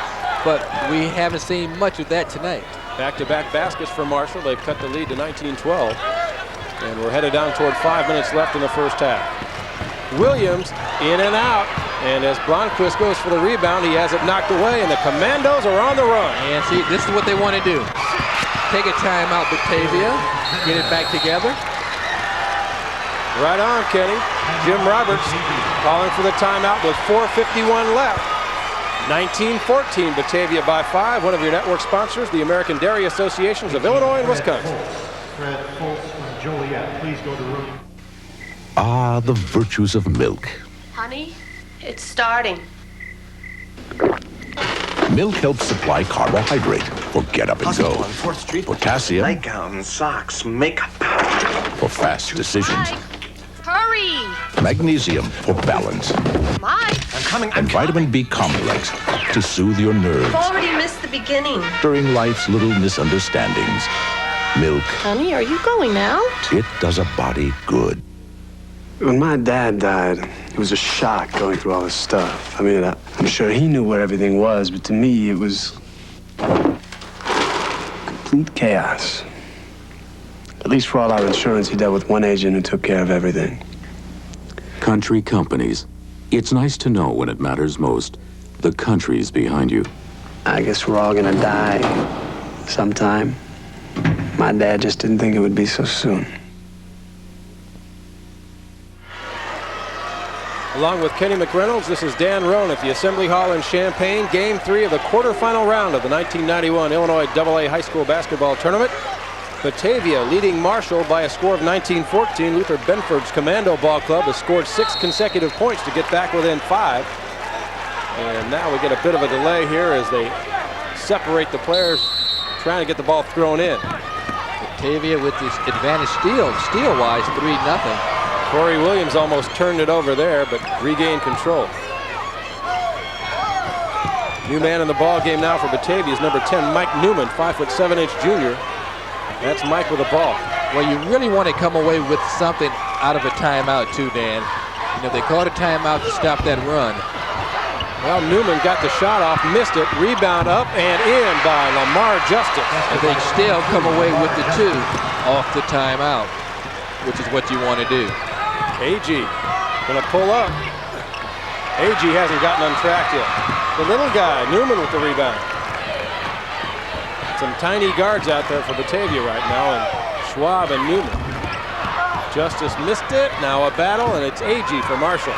But we haven't seen much of that tonight. Back-to-back baskets for Marshall. They've cut the lead to 19-12. And we're headed down toward 5 minutes left in the first half. Williams in and out. And as Blomquist goes for the rebound, he has it knocked away, and the Commandos are on the run. And see, this is what they want to do. Take a timeout, Batavia. Get it back together. Right on, Kenny. Jim Roberts calling for the timeout with 4:51 left. 19-14, Batavia by 5. One of your network sponsors, the American Dairy Associations of Illinois and Wisconsin. Joliet, please go to room. Ah, the virtues of milk. Honey, it's starting. Milk helps supply carbohydrate for get up and go. Potassium Nightgown, socks, makeup. for fast decisions. Hurry! Magnesium for balance. Mike! I'm coming. And vitamin B complex to soothe your nerves I've already missed the beginning. during life's little misunderstandings. Milk, Honey, are you going out? it does a body good. When my dad died, it was a shock going through all this stuff. I mean, I'm sure he knew where everything was, but to me, it was complete chaos. At least for all our insurance, he dealt with one agent who took care of everything. Country companies. It's nice to know when it matters most. The country's behind you. I guess we're all gonna die sometime. My dad just didn't think it would be so soon. Along with Kenny McReynolds, this is Dan Roan at the Assembly Hall in Champaign. Game 3 of the quarterfinal round of the 1991 Illinois AA High School Basketball Tournament. Batavia leading Marshall by a score of 19-14. Luther Benford's Commando Ball Club has scored 6 consecutive points to get back within 5. And now we get a bit of a delay here as they separate the players trying to get the ball thrown in. Batavia with this advantage steal-wise, 3-0. Corey Williams almost turned it over there, but regained control. New man in the ball game now for Batavia is number 10, Mike Newman, 5'7" junior. That's Mike with the ball. Well, you really want to come away with something out of a timeout too, Dan. You know, they called a timeout to stop that run. Well, Newman got the shot off, missed it, rebound up and in by Lamar Justice. And they still come away with the 2 off the timeout, which is what you want to do. AG gonna pull up. AG hasn't gotten untracked yet. The little guy, Newman with the rebound. Some tiny guards out there for Batavia right now, and Schwab and Newman. Justice missed it, now a battle, and it's AG for Marshall.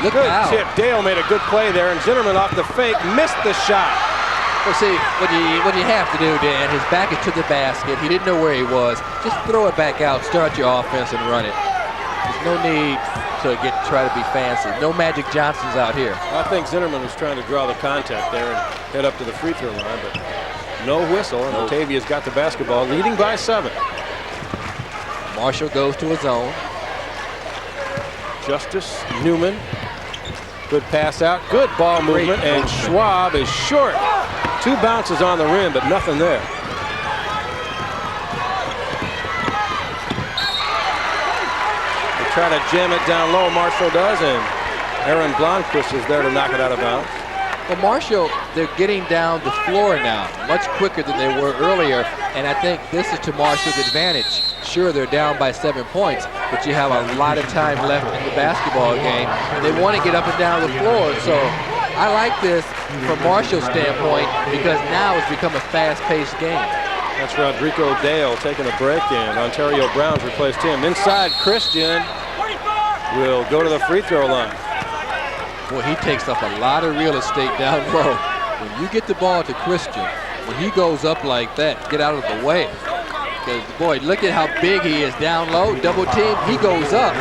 Look good out. tip. Dale made a good play there, and Zinnerman off the fake, missed the shot. Well, see, what you have to do, Dan, his back is to the basket. He didn't know where he was. Just throw it back out, start your offense, and run it. There's no need to try to be fancy. No Magic Johnsons out here. I think Zinnerman was trying to draw the contact there and head up to the free throw line, but no whistle, and Batavia's got the basketball, leading by 7. Marshall goes to his zone. Justice, Newman. Good pass out, good ball movement, and Schwab is short. 2 bounces on the rim, but nothing there. They try to jam it down low, Marshall does, and Aaron Blomquist is there to knock it out of bounds. Well, Marshall, they're getting down the floor now much quicker than they were earlier, and I think this is to Marshall's advantage. Sure, they're down by 7 points, but you have a lot of time left in the basketball game, and they want to get up and down the floor. So I like this from Marshall's standpoint because now it's become a fast-paced game. That's Rodrigo Dale taking a break, and Ontario Browns replaced him. Inside, Christian will go to the free throw line. Boy, he takes up a lot of real estate down low. When you get the ball to Christian, when he goes up like that, get out of the way. Because, boy, look at how big he is down low. Double team, he goes up.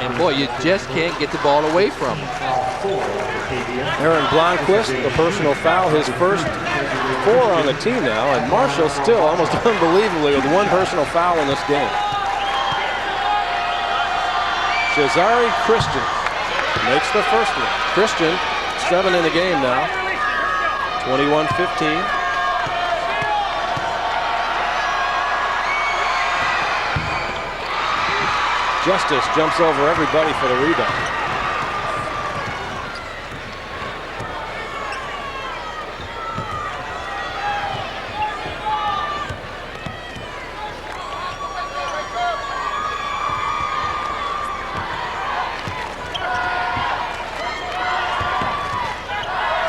And, boy, you just can't get the ball away from him. Aaron Blomquist, the personal foul, his first 4 on the team now. And Marshall still almost unbelievably with 1 personal foul in this game. Shazari Christian makes the first one. Christian, 7 in the game now. 21-15. Justice jumps over everybody for the rebound.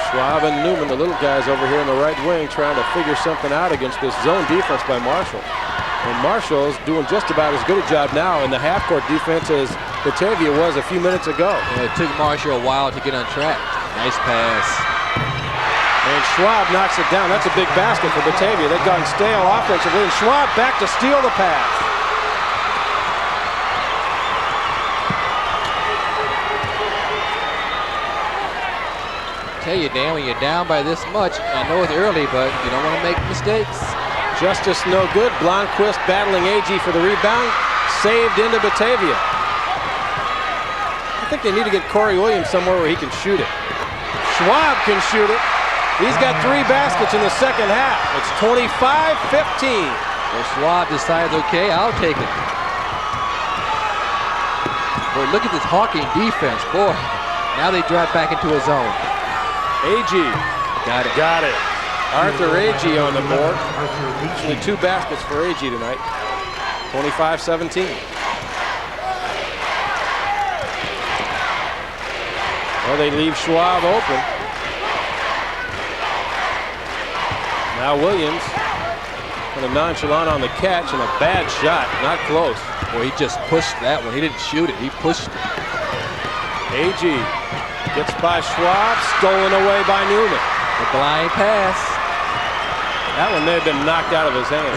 Schwab and Newman, the little guys over here in the right wing, trying to figure something out against this zone defense by Marshall. And Marshall's doing just about as good a job now in the half-court defense as Batavia was a few minutes ago. Yeah, it took Marshall a while to get on track. Nice pass. And Schwab knocks it down. That's a big basket for Batavia. They've gotten stale offensively, and Schwab back to steal the pass. Tell you, Dan, when you're down by this much, I know it's early, but you don't want to make mistakes. Justice no good. Blomquist battling AG for the rebound. Saved into Batavia. I think they need to get Corey Williams somewhere where he can shoot it. Schwab can shoot it. He's got 3 baskets in the second half. It's 25-15. Well, Schwab decides, okay, I'll take it. Boy, look at this Hawking defense. Boy, now they drive back into a zone. AG. Got it. Got it. Arthur Agee on the board. Only 2 baskets for Agee tonight. 25-17. Well, they leave Schwab open. Now Williams, kind of nonchalant on the catch and a bad shot. Not close. Well, he just pushed that one. He didn't shoot it. He pushed it. Agee gets by Schwab, stolen away by Newman. The blind pass. That one may have been knocked out of his hand.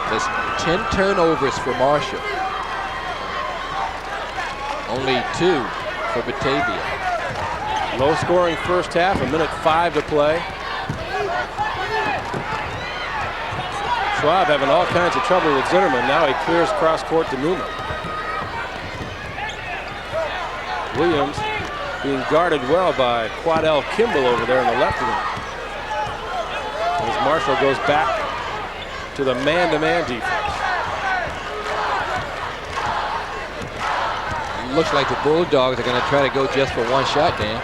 There's 10 turnovers for Marshall. Only 2 for Batavia. Low scoring first half, 1:05 to play. Schwab having all kinds of trouble with Zinnerman. Now he clears cross court to Newman. Williams being guarded well by Quadell Kimball over there on the left of him. As Marshall goes back to the man-to-man defense. Looks like the Bulldogs are going to try to go just for one shot, Dan.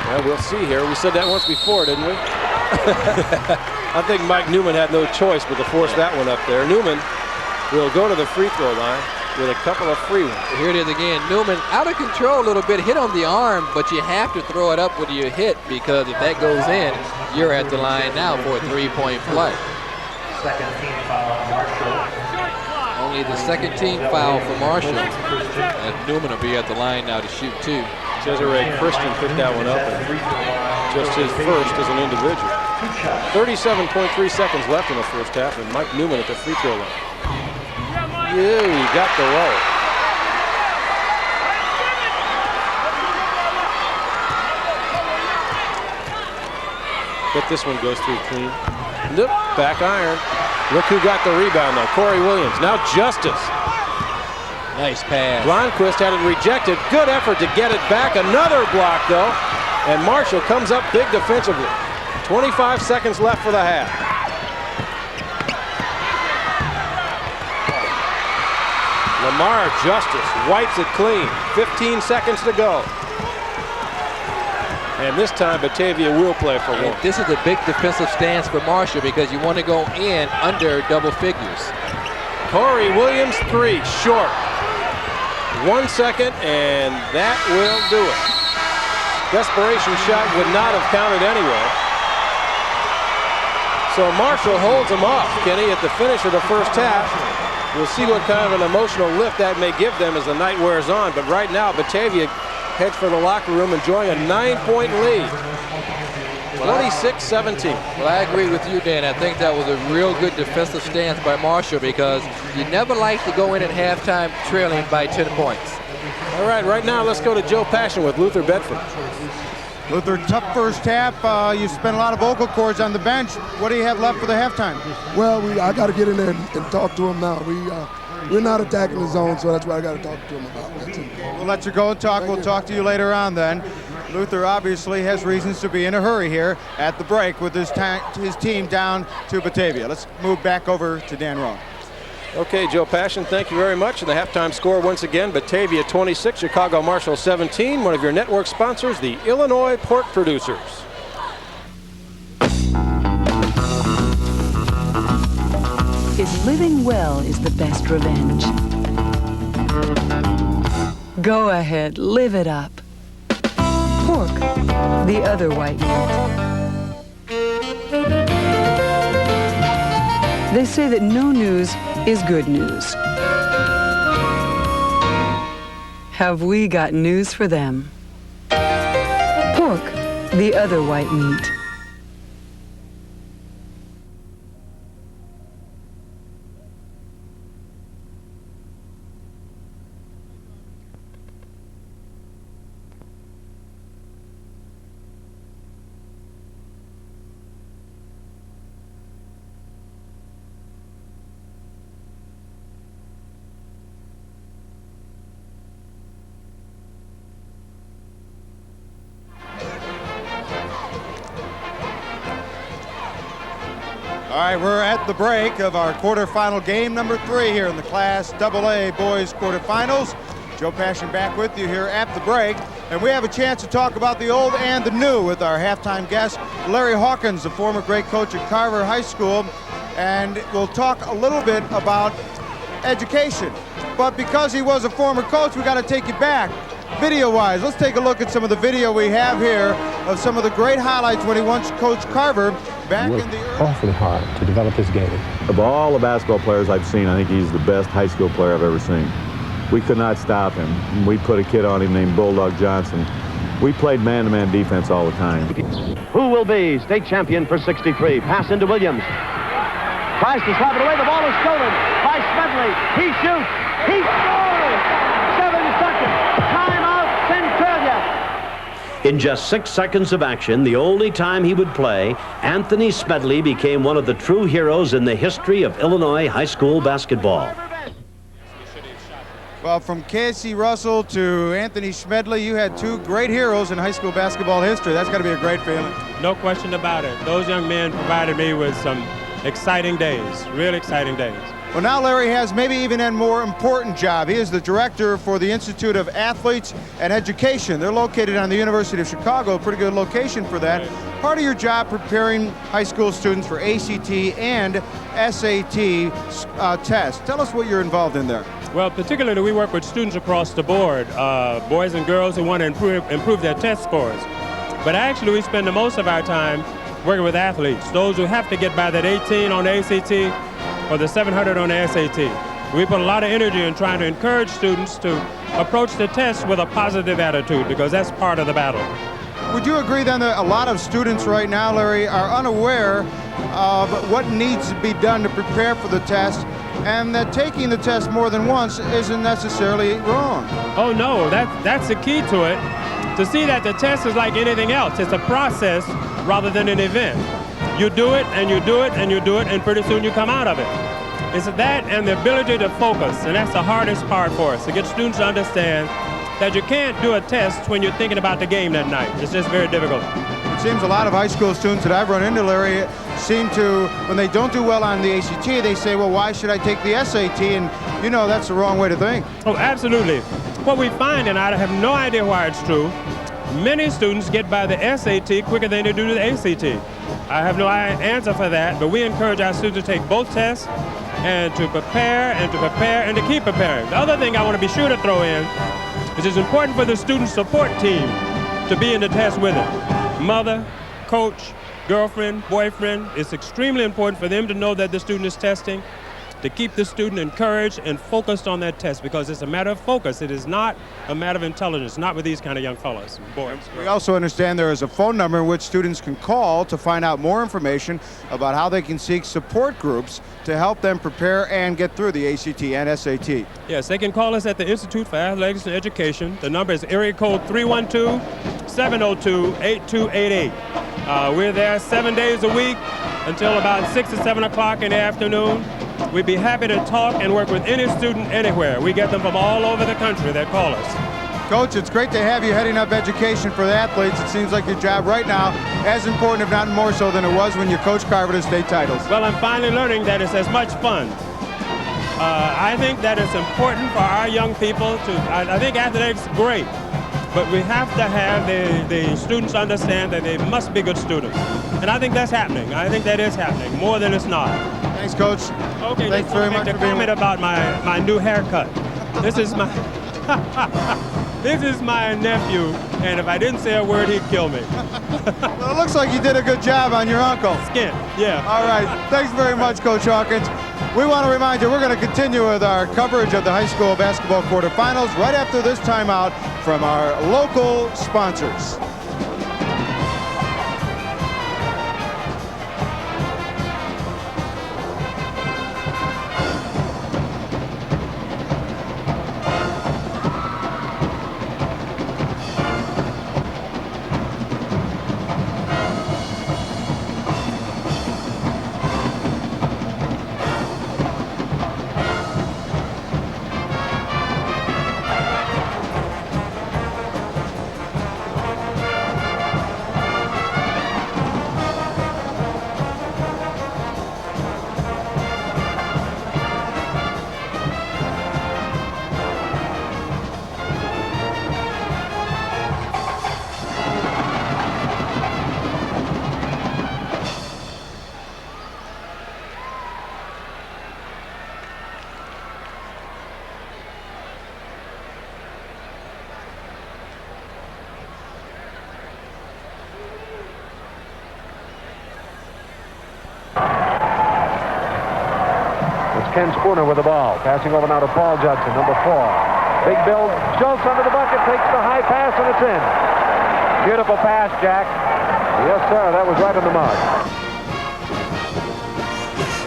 Well, we'll see here. We said that once before, didn't we? I think Mike Newman had no choice but to force that one up there. Newman will go to the free throw line with a couple of free ones. Here it is again. Newman out of control a little bit, hit on the arm, but you have to throw it up when you hit, because if that goes in, you're at the line now for a three-point play. Second team foul, Marshall. Only the second team foul for Marshall. And Newman will be at the line now to shoot 2. Cesare Christian picked that one up, and just his first as an individual. 37.3 seconds left in the first half, and Mike Newman at the free throw line. Yeah, he got the roll. But this one goes through clean. Nope, back iron. Look who got the rebound though, Corey Williams. Now Justice. Nice pass. Blomqvist had it rejected. Good effort to get it back. Another block though. And Marshall comes up big defensively. 25 seconds left for the half. Lamar Justice wipes it clean. 15 seconds to go. And this time Batavia will play for one. This is a big defensive stance for Marshall because you want to go in under double figures. Corey Williams 3, short. 1 second, and that will do it. Desperation shot would not have counted anyway. So Marshall holds them off, Kenny, at the finish of the first half. We'll see what kind of an emotional lift that may give them as the night wears on. But right now, Batavia heads for the locker room, enjoying a 9-point lead. 26-17. Well, I agree with you, Dan. I think that was a real good defensive stance by Marshall because you never like to go in at halftime trailing by 10 points. All right, right now, let's go to Joe Passion with Luther Bedford. Luther, tough first half. You spent a lot of vocal cords on the bench. What do you have left for the halftime? Well, I got to get in there and talk to him now. We're not attacking the zone, so that's what I got to talk to him about. That's it. We'll let you go and talk. We'll talk to you later on then. Luther obviously has reasons to be in a hurry here at the break with his team down to Batavia. Let's move back over to Dan Roan. Okay, Joe Passion, thank you very much. And the halftime score once again, Batavia 26, Chicago Marshall 17. One of your network sponsors, the Illinois Pork Producers. If living well is the best revenge, go ahead, live it up. Pork, the other white meat. They say that no news is good news. Have we got news for them? Pork, the other white meat. All right, we're at the break of our quarterfinal game number 3 here in the Class AA Boys quarterfinals. Joe Passion back with you here at the break. And we have a chance to talk about the old and the new with our halftime guest, Larry Hawkins, the former great coach at Carver High School. And we'll talk a little bit about education. But because he was a former coach, we got to take you back. Video-wise, let's take a look at some of the video we have here of some of the great highlights when he once coached Carver back in the awfully hard to develop his game. Of all the basketball players I've seen, I think he's the best high school player I've ever seen. We could not stop him. We put a kid on him named Bulldog Johnson. We played man-to-man defense all the time. Who will be state champion for 63? Pass into Williams. Tries to slap it away. The ball is stolen by Smedley. He shoots. He scores! 7 seconds. Timeout, Centralia. In just 6 seconds of action, the only time he would play, Anthony Smedley became one of the true heroes in the history of Illinois high school basketball. Well, from Casey Russell to Anthony Smedley, you had two great heroes in high school basketball history. That's got to be a great feeling. No question about it. Those young men provided me with some exciting days, real exciting days. Well, now Larry has maybe even a more important job. He is the director for the Institute of Athletes and Education. They're located on the University of Chicago, a pretty good location for that. Right. Part of your job preparing high school students for ACT and SAT tests. Tell us what you're involved in there. Well, particularly we work with students across the board, boys and girls who want to improve their test scores. But actually we spend the most of our time working with athletes, those who have to get by that 18 on the ACT or the 700 on the SAT. We put a lot of energy in trying to encourage students to approach the test with a positive attitude, because that's part of the battle. Would you agree then that a lot of students right now, Larry, are unaware of what needs to be done to prepare for the test, and that taking the test more than once isn't necessarily wrong? Oh no, that's the key to it. To see that the test is like anything else. It's a process rather than an event. You do it and you do it and you do it, and pretty soon you come out of it. It's that and the ability to focus, and that's the hardest part for us, to get students to understand that you can't do a test when you're thinking about the game that night. It's just very difficult. It seems a lot of high school students that I've run into, Larry, seem to, when they don't do well on the ACT, they say, well, why should I take the SAT? And you know that's the wrong way to think. Oh, absolutely. What we find, and I have no idea why it's true, many students get by the SAT quicker than they do the ACT. I have no answer for that, but we encourage our students to take both tests and to prepare and to prepare and to keep preparing. The other thing I want to be sure to throw in is it's important for the student support team to be in the test with it. Mother, coach, girlfriend, boyfriend, it's extremely important for them to know that the student is testing, to keep the student encouraged and focused on that test, because it's a matter of focus. It is not a matter of intelligence, not with these kind of young fellas, boys. We also understand there is a phone number in which students can call to find out more information about how they can seek support groups to help them prepare and get through the ACT and SAT. Yes, they can call us at the Institute for Athletics and Education. The number is area code 312-702-8288. We're there 7 days a week until about 6 or 7 o'clock in the afternoon. We'd be happy to talk and work with any student anywhere. We get them from all over the country that call us. Coach, it's great to have you heading up education for the athletes. It seems like your job right now as important, if not more so, than it was when you coached Carver to state titles. Well, I'm finally learning that it's as much fun. I think that it's important for our young people to, I think athletics is great, but we have to have the students understand that they must be good students. And I think that's happening. I think that is happening, more than it's not. Thanks, Coach. Okay, thanks very much for comment about my new haircut. This is my this is my nephew, and if I didn't say a word, he'd kill me. Well, it looks like you did a good job on your uncle. Skin, yeah. All right, thanks very much, Coach Hawkins. We want to remind you, we're going to continue with our coverage of the high school basketball quarterfinals right after this timeout from our local sponsors. Ken Spooner with the ball. Passing over now to Paul Judson, number 4. Big Bill Schultz under the bucket, takes the high pass, and it's in. Beautiful pass, Jack. Yes, sir. That was right on the mark.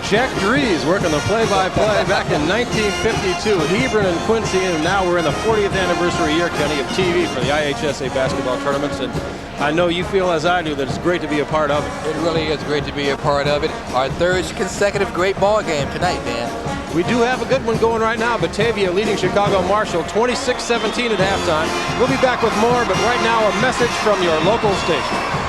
Jack Dries working the play-by-play back in 1952. Hebron and Quincy, and now we're in the 40th anniversary year, Kenny, of TV for the IHSA basketball tournaments. And I know you feel, as I do, that it's great to be a part of it. It really is great to be a part of it. Our third consecutive great ball game tonight, Dan. We do have a good one going right now. Batavia leading Chicago Marshall 26-17 at halftime. We'll be back with more, but right now a message from your local station.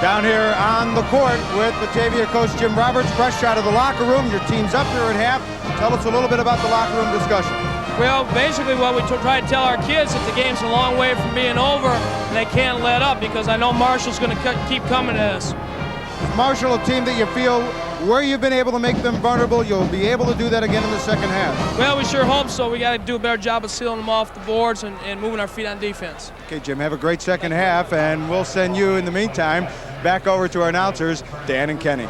Down here on the court with Batavia coach Jim Roberts, fresh out of the locker room. Your team's up here at half. Tell us a little bit about the locker room discussion. Well, basically what we try to tell our kids is the game's a long way from being over, and they can't let up because I know Marshall's going to keep coming at us. Marshall, a team that you feel where you've been able to make them vulnerable, you'll be able to do that again in the second half. Well, we sure hope so. We got to do a better job of sealing them off the boards and moving our feet on defense. Okay, Jim, have a great second half, and we'll send you in the meantime back over to our announcers, Dan and Kenny.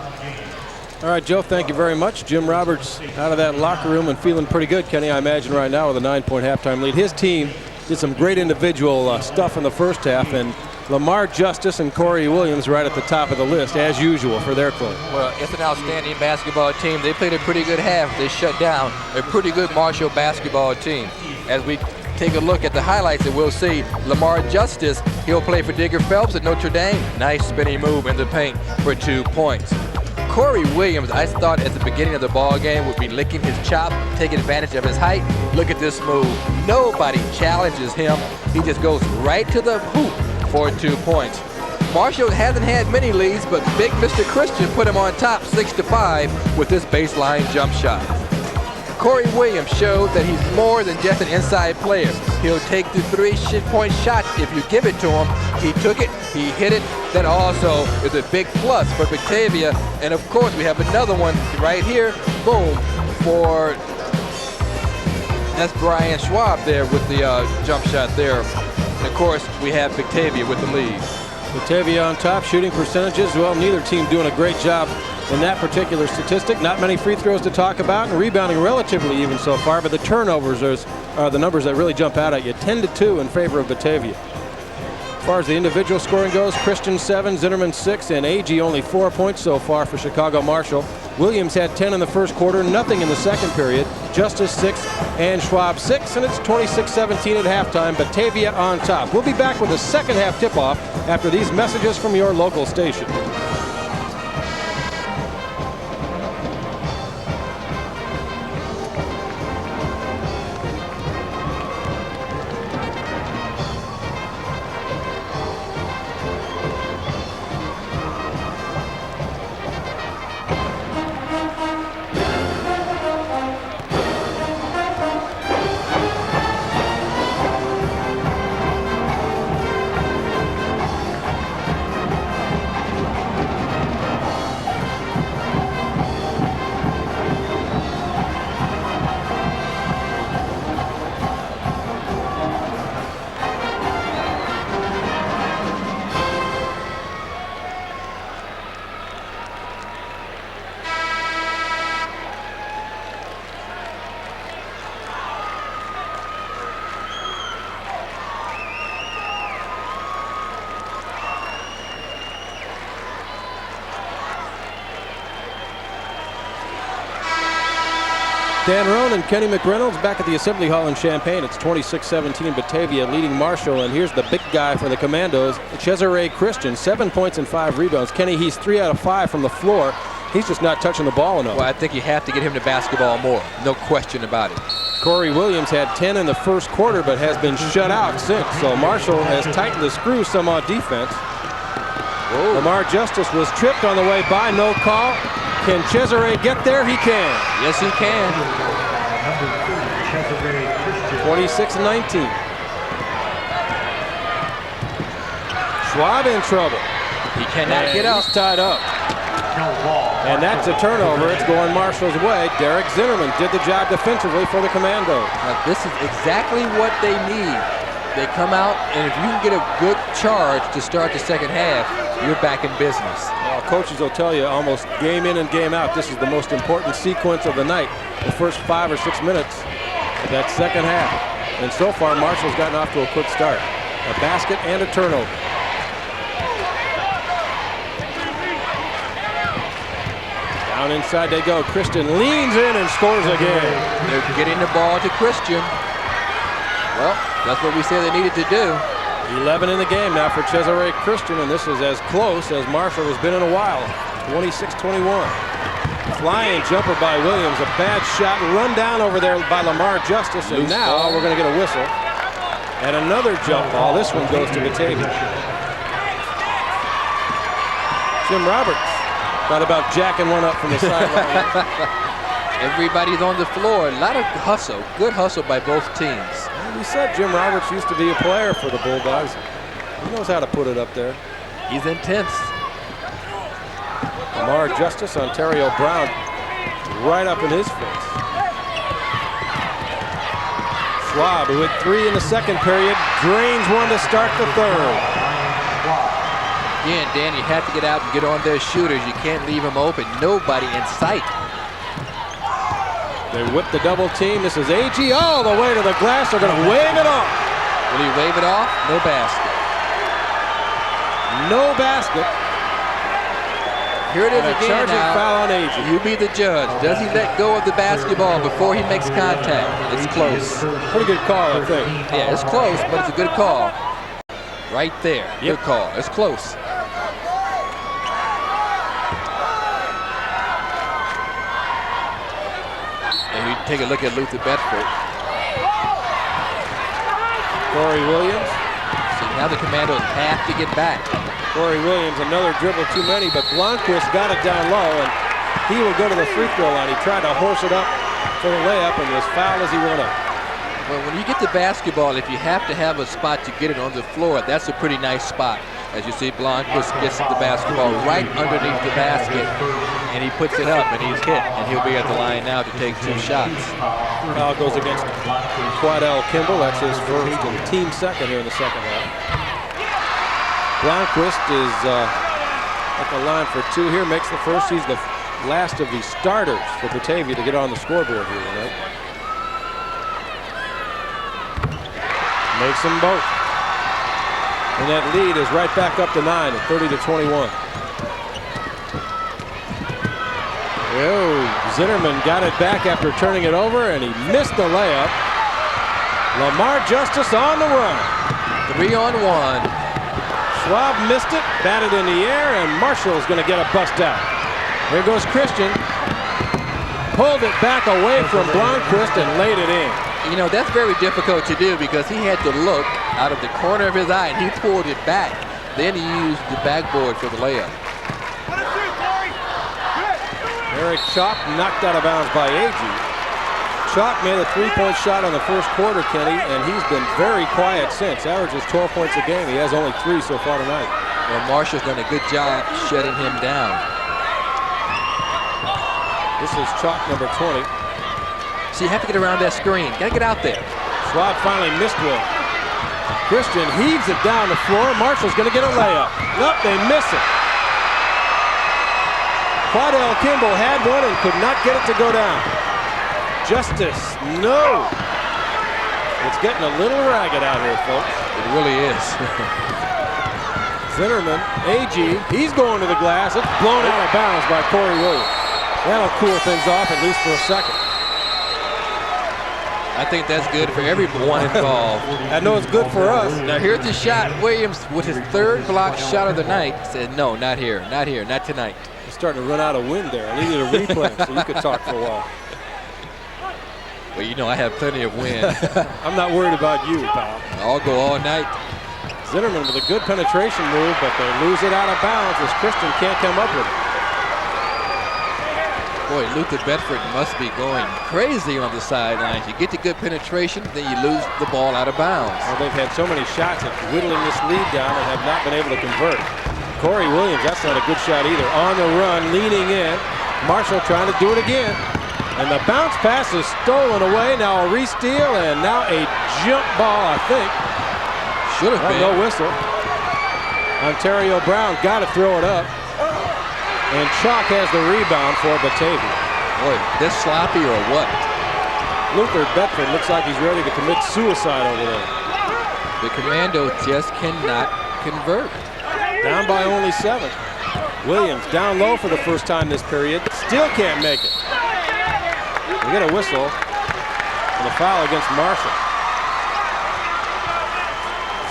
All right, Joe, thank you very much. Jim Roberts out of that locker room and feeling pretty good, Kenny, I imagine right now with a 9-point halftime lead. His team did some great individual stuff in the first half, and Lamar Justice and Corey Williams right at the top of the list, as usual, for their club. Well, it's an outstanding basketball team. They played a pretty good half. They shut down a pretty good Marshall basketball team. As we take a look at the highlights, and we'll see Lamar Justice, he'll play for Digger Phelps at Notre Dame. Nice spinning move in the paint for 2 points. Corey Williams, I thought at the beginning of the ball game would be licking his chop, taking advantage of his height. Look at this move. Nobody challenges him. He just goes right to the hoop for 2 points. Marshall hasn't had many leads, but big Mr. Christian put him on top 6-5 with this baseline jump shot. Corey Williams showed that he's more than just an inside player. He'll take the 3-point shot if you give it to him. He took it, he hit it. That also is a big plus for Batavia. And of course, we have another one right here. Boom, for, that's Brian Schwab there with the jump shot there. And of course, we have Batavia with the lead. Batavia on top, shooting percentages. Well, neither team doing a great job in that particular statistic. Not many free throws to talk about, and rebounding relatively even so far, but the turnovers are the numbers that really jump out at you. 10-2 in favor of Batavia. As far as the individual scoring goes, Christian 7, Zinnerman 6, and Agee only 4 points so far for Chicago Marshall. Williams had 10 in the first quarter, nothing in the second period. Justice 6 and Schwab 6, and it's 26-17 at halftime. Batavia on top. We'll be back with a second half tip-off after these messages from your local station. Dan Roan and Kenny McReynolds back at the Assembly Hall in Champaign. It's 26-17 Batavia leading Marshall, and here's the big guy for the Commandos, Cesare Christian, 7 points and 5 rebounds. Kenny, he's 3 out of 5 from the floor. He's just not touching the ball enough. Well, I think you have to get him the basketball more. No question about it. Corey Williams had 10 in the first quarter, but has been shut out since. So Marshall has tightened the screws some on defense. Whoa. Lamar Justice was tripped on the way by, no call. Can Cesare get there? He can. Yes, he can. 26-19. Schwab in trouble. He cannot get up. He's tied up. And that's a turnover. It's going Marshall's way. Derek Zinnerman did the job defensively for the Commandos. Now, this is exactly what they need. They come out, and if you can get a good charge to start the second half, you're back in business. Well, coaches will tell you almost game in and game out, this is the most important sequence of the night. The first 5 or 6 minutes of that second half. And so far, Marshall's gotten off to a quick start. A basket and a turnover. Down inside they go. Christian leans in and scores again. They're getting the ball to Christian. Well, that's what we said they needed to do. 11 in the game now for Cesare Christian, and this is as close as Marshall has been in a while. 26-21. Flying jumper by Williams. A bad shot run down over there by Lamar Justice, and now we're going to get a whistle. And another jump ball. This one goes to Batavia. Jim Roberts thought about jacking one up from the sideline. Everybody's on the floor. A lot of hustle. Good hustle by both teams. We said Jim Roberts used to be a player for the Bulldogs. He knows how to put it up there. He's intense. Lamar Justice, Ontario Brown, right up in his face. Schwab, who had 3 in the second period, drains one to start the third. Again, Dan, you have to get out and get on their shooters. You can't leave them open. Nobody in sight. They whip the double team. This is AG all the way to the glass. They're going to wave it off. Will he wave it off? No basket. No basket. Here it is and again. A charging foul on AG. You be the judge. Does he let go of the basketball before he makes contact? It's close. Pretty good call, I think. Yeah, it's close, but it's a good call. Right there. Yep. Good call. It's close. Take a look at Luther Bedford. Corey Williams. So now the Commandos have to get back. Corey Williams, another dribble too many, but Blomquist got it down low, and he will go to the free throw line. He tried to horse it up for the layup and was fouled as he went up. Well, when you get the basketball, if you have to have a spot to get it on the floor, that's a pretty nice spot. As you see, Blomquist gets the basketball right underneath the basket, and he puts it up, and he's hit, and he'll be at the line now to take 2 shots. Foul goes against Quadell Kimball. That's his first and team second here in the second half. Blomquist is at the line for 2 here, makes the first. He's the last of the starters for Batavia to get on the scoreboard here tonight. Makes them both. And that lead is right back up to 9 at 30-21. Oh, Zinnerman got it back after turning it over, and he missed the layup. Lamar Justice on the run. 3-on-1. Schwab missed it, batted in the air, and Marshall's going to get a bust out. Here goes Christian. Pulled it back away from Blomquist and laid it in. You know, that's very difficult to do because he had to look out of the corner of his eye, and he pulled it back. Then he used the backboard for the layup. Eric Chalk knocked out of bounds by AG. Chalk made a 3-point shot on the first quarter, Kenny, and he's been very quiet since. Averages 12 points a game. He has only 3 so far tonight. Well, Marshall's done a good job shutting him down. This is Chalk number 20. So you have to get around that screen. Got to get out there. Schwab finally missed one. Christian heaves it down the floor. Marshall's going to get a layup. Nope, they miss it. Quadell Kimball had one and could not get it to go down. Justice, no. It's getting a little ragged out here, folks. It really is. Zinnerman, AG, he's going to the glass. It's blown out of bounds by Corey Williams. That'll cool things off at least for a second. I think that's good for everyone involved. I know it's good for us. Now here's the shot. Williams, with his third block shot of the night, said, no, not here, not here, not tonight. He's starting to run out of wind there. I needed a replay so you could talk for a while. Well, you know I have plenty of wind. I'm not worried about you, pal. I'll go all night. Zinnerman with a good penetration move, but they lose it out of bounds as Christian can't come up with it. Boy, Luther Bedford must be going crazy on the sidelines. You get the good penetration, then you lose the ball out of bounds. Well, they've had so many shots at whittling this lead down and have not been able to convert. Corey Williams, that's not a good shot either. On the run, leaning in. Marshall trying to do it again. And the bounce pass is stolen away. Now a re-steal and now a jump ball, I think. Should have been. No whistle. Ontario Brown got to throw it up. And Chalk has the rebound for Batavia. Boy, this sloppy or what? Luther Bedford looks like he's ready to commit suicide over there. The Commando just cannot convert. Down by only 7. Williams down low for the first time this period. Still can't make it. We get a whistle and a foul against Marshall.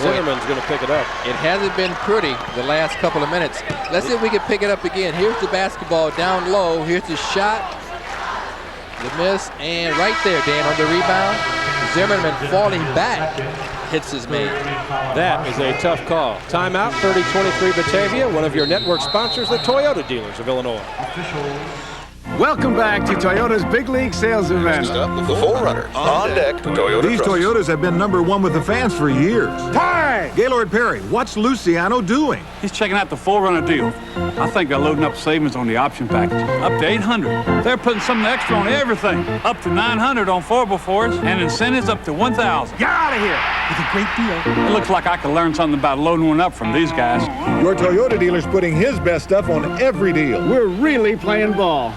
Zimmerman's going to pick it up. It hasn't been pretty the last couple of minutes. Let's see if we can pick it up again. Here's the basketball down low. Here's the shot. The miss. And right there, Dan, on the rebound. Zimmerman falling back hits his man. That is a tough call. Timeout, 30-23 Batavia. One of your network sponsors, the Toyota dealers of Illinois. Welcome back to Toyota's Big League Sales Event. The 4Runner on deck. Toyota These trucks. Toyotas have been #1 with the fans for years. Hi! Gaylord Perry, what's Luciano doing? He's checking out the 4Runner deal. I think they're loading up savings on the option package. Up to $800. They're putting something extra on everything. Up to $900 on 4x4s and incentives up to $1,000. Get out of here! It's a great deal. It looks like I could learn something about loading one up from these guys. Your Toyota dealer's putting his best stuff on every deal. We're really playing ball.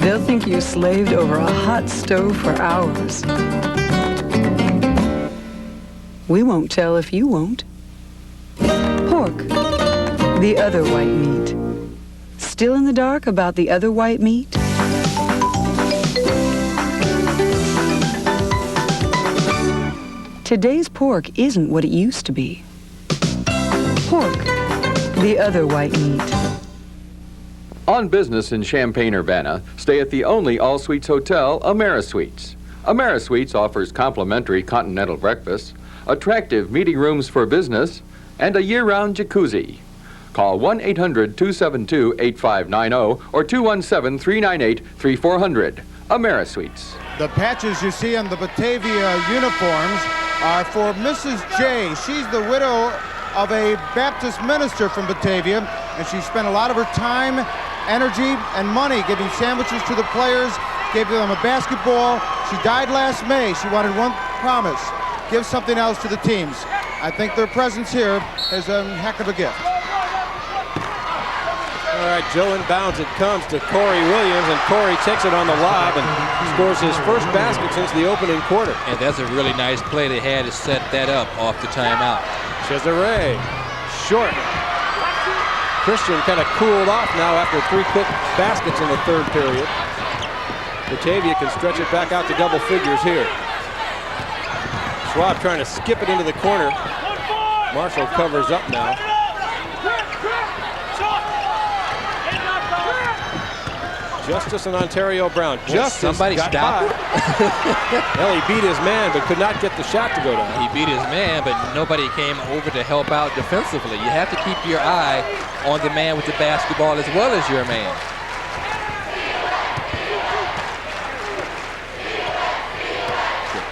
They'll think you slaved over a hot stove for hours. We won't tell if you won't. Pork, the other white meat. Still in the dark about the other white meat? Today's pork isn't what it used to be. Pork, the other white meat. On business in Champaign-Urbana, stay at the only all-suites hotel, AmeriSuites. AmeriSuites offers complimentary continental breakfasts, attractive meeting rooms for business, and a year-round jacuzzi. Call 1-800-272-8590 or 217-398-3400. AmeriSuites. The patches you see on the Batavia uniforms are for Mrs. J. She's the widow of a Baptist minister from Batavia, and she spent a lot of her time, energy, and money giving sandwiches to the players, gave them a basketball. She died last May. She wanted one promise: give something else to the teams. I think their presence here is a heck of a gift. All right, Joe inbounds. It comes to Corey Williams, and Corey takes it on the lob and scores his first basket since the opening quarter. And that's a really nice play they had to set that up off the timeout. Cesare, short. Christian kind of cooled off now after 3 quick baskets in the third period. Batavia can stretch it back out to double figures here. Schwab trying to skip it into the corner. Marshall covers up now. Justice and Ontario Brown. Justice somebody stop it. Well, he beat his man, but could not get the shot to go down. He beat his man, but nobody came over to help out defensively. You have to keep your eye on the man with the basketball as well as your man.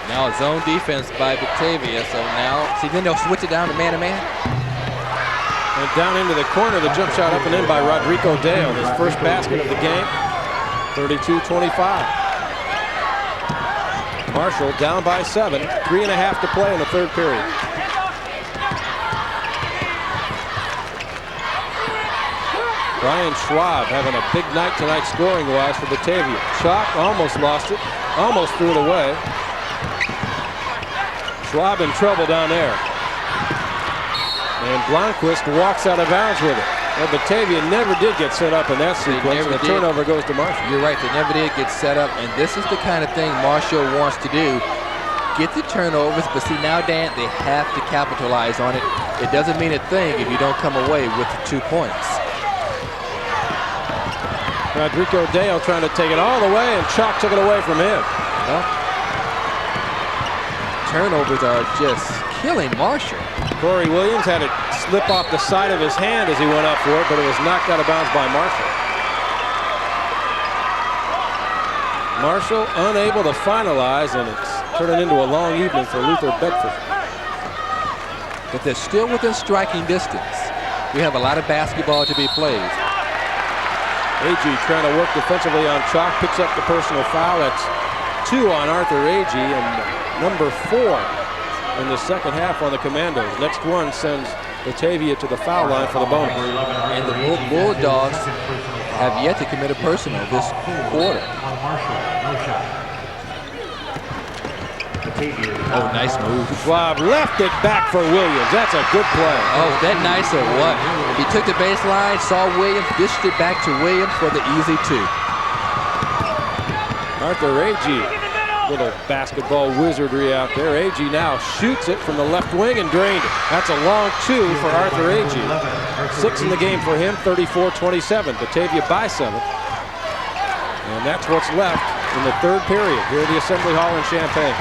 Now zone defense by Batavia, so now, see, then they'll switch it down to man-to-man. And down into the corner, the jump shot up and in by Rodrigo Dale, his first basket of the game. 32-25. Marshall down by 7, 3.5 to play in the third period. Brian Schwab having a big night tonight scoring-wise for Batavia. Chalk almost lost it, almost threw it away. Schwab in trouble down there. And Blomqvist walks out of bounds with it. Well, Batavia never did get set up in that sequence. The turnover goes to Marshall. You're right, they never did get set up, and this is the kind of thing Marshall wants to do. Get the turnovers, but see now, Dan, they have to capitalize on it. It doesn't mean a thing if you don't come away with the 2 points. Rodrigo Dale trying to take it all the way, and Chalk took it away from him. Well, turnovers are just killing Marshall. Corey Williams had it slip off the side of his hand as he went up for it, but it was knocked out of bounds by Marshall. Marshall unable to finalize, and it's turning into a long evening for Luther Bedford. But they're still within striking distance. We have a lot of basketball to be played. Agee trying to work defensively on Chalk, picks up the personal foul. That's 2 on Arthur Agee, and number 4 in the second half on the Commandos. Next one sends Batavia to the foul line for the bonus. And the Bulldogs have yet to commit a personal this quarter. Oh, nice move. Schwab left it back for Williams. That's a good play. Oh, that nice or what? He took the baseline, saw Williams, dished it back to Williams for the easy 2. Arthur Agee, little basketball wizardry out there. Agee now shoots it from the left wing and drained it. That's a long 2 for Arthur Agee. 6 in the game for him, 34-27. Batavia by 7. And that's what's left in the 3rd period here at the Assembly Hall in Champaign.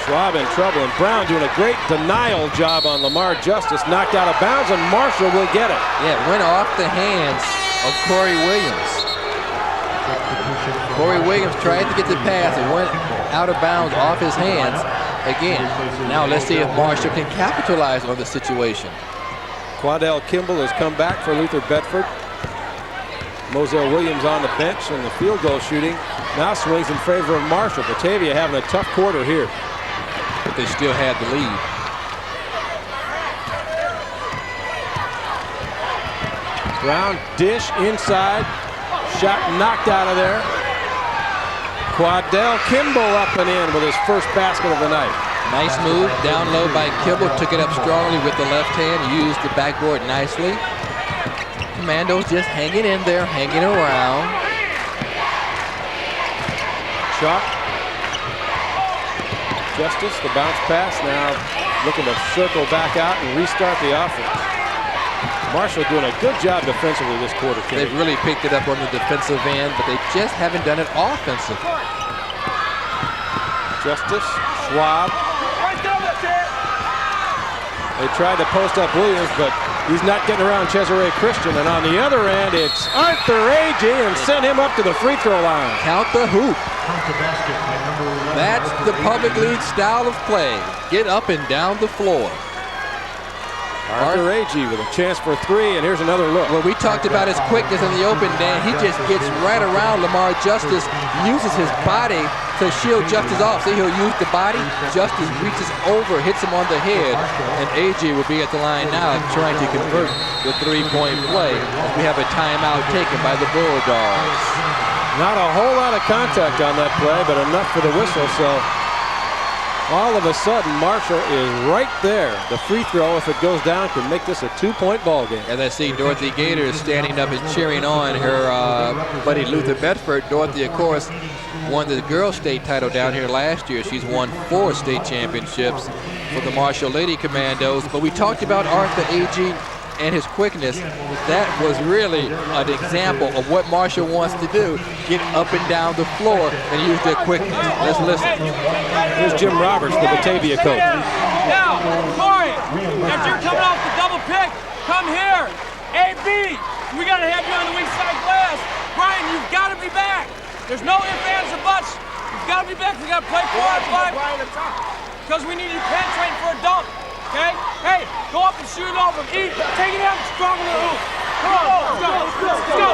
Schwab in trouble, and Brown doing a great denial job on Lamar Justice. Knocked out of bounds, and Marshall will get it. Yeah, it went off the hands of Corey Williams. Corey Williams tried to get the pass. It went out of bounds off his hands again. Now let's see if Marshall can capitalize on the situation. Quadell Kimball has come back for Luther Bedford. Moselle Williams on the bench, and the field goal shooting now swings in favor of Marshall. Batavia having a tough quarter here. But they still had the lead. Brown dish inside. Shot knocked out of there. Quadell Kimball up and in with his first basket of the night. Nice move down low by Kimball. Took it up strongly with the left hand. Used the backboard nicely. Commandos just hanging in there, hanging around. Chalk. Justice, the bounce pass, now looking to circle back out and restart the offense. Marshall doing a good job defensively this quarter. They've really picked it up on the defensive end, but they just haven't done it offensively. Justice, Schwab. They tried to post up Williams, but he's not getting around Cesare Christian. And on the other end, it's Arthur Agee, and sent him up to the free throw line. Count the hoop. That's the public league style of play. Get up and down the floor. Arthur Agee with a chance for 3, and here's another look. Well, we talked about his quickness in the open, Dan. He just gets right around Lamar Justice, uses his body to shield Justice off. See, he'll use the body. Justice reaches over, hits him on the head, and Agee will be at the line now trying to convert the 3-point play. We have a timeout taken by the Bulldogs. Not a whole lot of contact on that play, but enough for the whistle, so all of a sudden, Marshall is right there. The free throw, if it goes down, can make this a 2-point ball game. As I see Dorothy Gator standing up and cheering on her buddy Luther Bedford. Dorothy, of course, won the girls' state title down here last year. She's won 4 state championships for the Marshall Lady Commandos. But we talked about Arthur Agee and his quickness. That was really an example of what Marshall wants to do. Get up and down the floor and use their quickness. Let's listen. Here's Jim Roberts, the Batavia coach. Now, Corey, after you're coming off the double pick, come here. AB, we got to have you on the weak side glass. Brian, you've got to be back. There's no ifs, ands, or buts. You've got to be back. We got to play 4 on 5 because we need you penetrating for a dunk. Okay? Hey, go up and shoot it over. Take it out strong in the hoop. Come on, let's go. Let's go.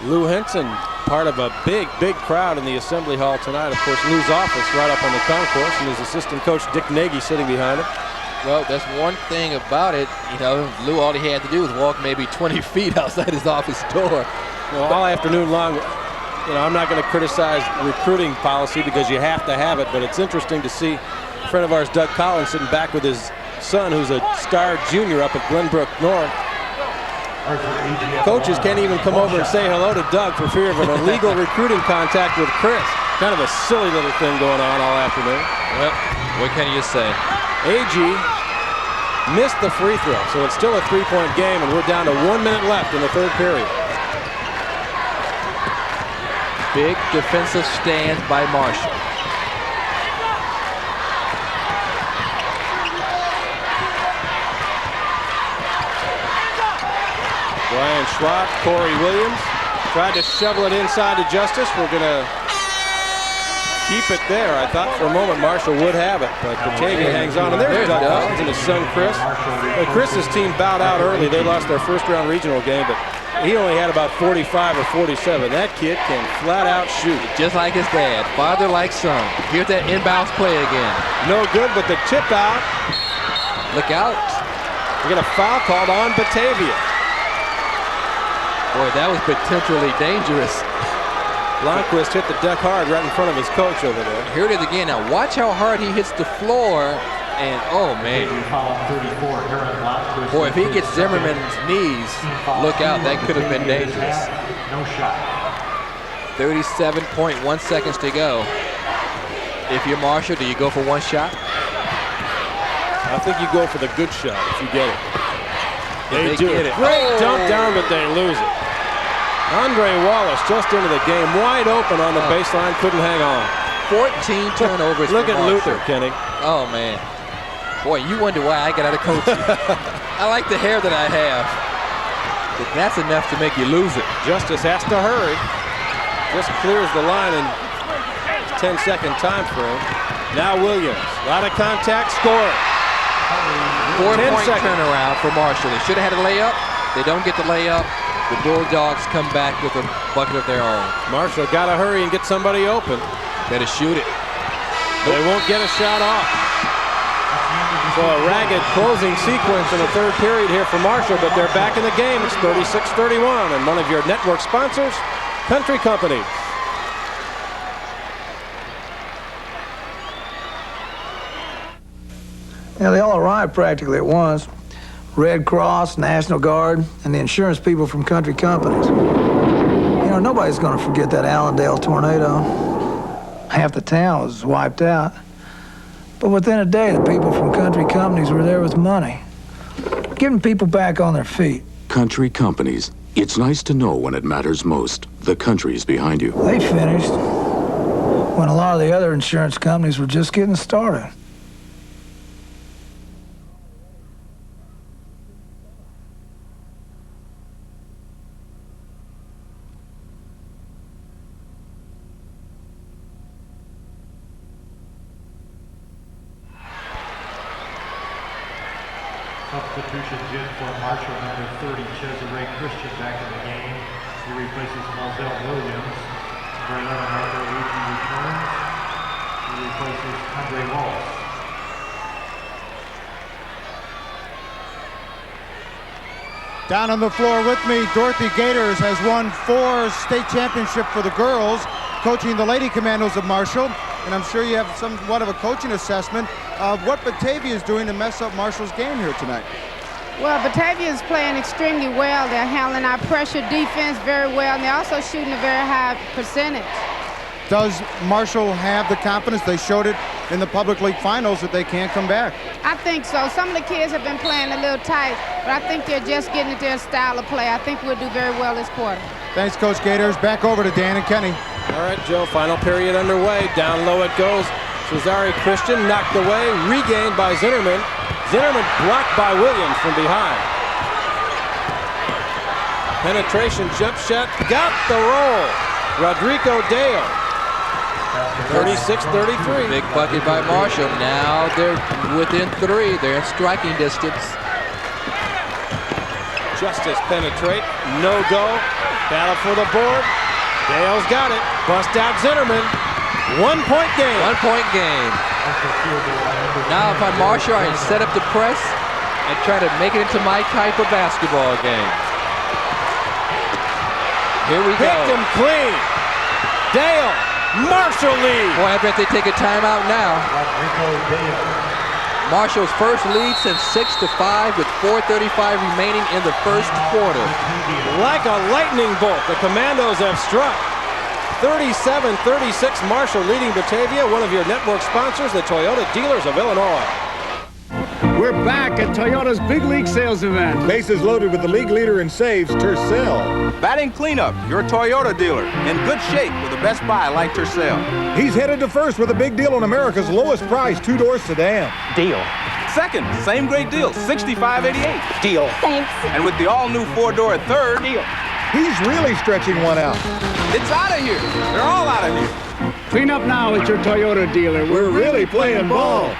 Lou Henson, part of a big crowd in the Assembly Hall tonight. Of course, Lou's office right up on the concourse, and his assistant coach Dick Nagy sitting behind him. Well, that's one thing about it. You know, Lou, all he had to do was walk maybe 20 feet outside his office door. Well, all afternoon long, you know, I'm not going to criticize recruiting policy because you have to have it, but it's interesting to see a friend of ours, Doug Collins, sitting back with his son, who's a star junior up at Glenbrook North. Coaches can't even come over and say hello to Doug for fear of an illegal recruiting contact with Chris. Kind of a silly little thing going on all afternoon. Well, what can you say? AG missed the free throw, so it's still a three-point game, and we're down to 1 minute left in the third period. Big defensive stand by Marshall. Brian Schwab, Corey Williams tried to shovel it inside to Justice. We're going to keep it there. I thought for a moment Marshall would have it, but Batavia hangs on. And there's Doug Collins and his son Chris. But Chris's team bowed out early. They lost their first-round regional game, but he only had about 45 or 47. That kid can flat out shoot. Just like his dad, father like son. Here's that inbounds play again. No good, but the tip out. Look out. We get a foul called on Batavia. Boy, that was potentially dangerous. Lundquist hit the deck hard right in front of his coach over there. Here it is again. Now watch how hard he hits the floor. And oh man. Boy, if he gets Zimmerman's knees, look out. That could have been dangerous. No shot. 37.1 seconds to go. If you're Marshall, do you go for one shot? I think you go for the good shot if you get it. They do. Get it. Great dump down, but they lose it. Andre Wallace just into the game, wide open on the baseline, couldn't hang on. 14 turnovers. Look at Luther, Kenny. Oh, man. Boy, you wonder why I got out of coaching. I like the hair that I have. But that's enough to make you lose it. Justice has to hurry. Just clears the line in 10-second time frame. Now Williams, a lot of contact, score. 4-point turnaround for Marshall. They should have had a layup. They don't get the layup. The Bulldogs come back with a bucket of their own. Marshall got to hurry and get somebody open. Better shoot it. They won't get a shot off. So a ragged closing sequence in the third period here for Marshall, but they're back in the game. It's 36-31, and one of your network sponsors, Country Company. Yeah, they all arrived practically at once. Red Cross, National Guard, and the insurance people from country companies. You know, nobody's going to forget that Allendale tornado. Half the town was wiped out. But within a day, the people from country companies were there with money, getting people back on their feet. Country companies. It's nice to know when it matters most. The country's behind you. They finished when a lot of the other insurance companies were just getting started. Substitutions in for Marshall, number 30, Cesare Christian back in the game. He replaces Moselle Williams. Number 11, Arthur Agee returns. He replaces Andre Wallace. Down on the floor with me, Dorothy Gators has won 4 state championships for the girls, coaching the Lady Commandos of Marshall. And I'm sure you have somewhat of a coaching assessment of what Batavia is doing to mess up Marshall's game here tonight. Well, Batavia is playing extremely well. They're handling our pressure defense very well, and they're also shooting a very high percentage. Does Marshall have the confidence? They showed it in the Public League Finals that they can't come back. I think so. Some of the kids have been playing a little tight, but I think they're just getting into their style of play. I think we'll do very well this quarter. Thanks, Coach Gators. Back over to Dan and Kenny. All right, Joe, final period underway. Down low it goes. Cesare Christian knocked away, regained by Zinnerman. Zinnerman blocked by Williams from behind. Penetration jump shot, got the roll. Rodrigo Dale. 36-33. Big bucket by Marshall. Now they're within 3. They're in striking distance. Justice penetrate, no go. Battle for the board. Dale's got it. Bust out Zinnerman. 1-point game. 1-point game. Now if I'm Marshall, I set up the press and try to make it into my type of basketball game. Here we go. Picked him clean. Dale, Marshall lead. Boy, I bet they take a timeout now. Marshall's first lead since 6-5 with 4:35 remaining in the first quarter. Like a lightning bolt, the Commandos have struck. 37-36 Marshall leading Batavia, one of your network sponsors, the Toyota Dealers of Illinois. We're back at Toyota's Big League Sales event. Bases loaded with the league leader in saves, Tercel. Batting cleanup, your Toyota dealer. In good shape with a best buy like Tercel. He's headed to first with a big deal on America's lowest price two-door sedan. Deal. Second, same great deal, $65.88. Deal. Thanks. And with the all-new four-door at third, deal. He's really stretching one out. It's out of here. They're all out of here. Clean up now at your Toyota dealer. We're really playing ball.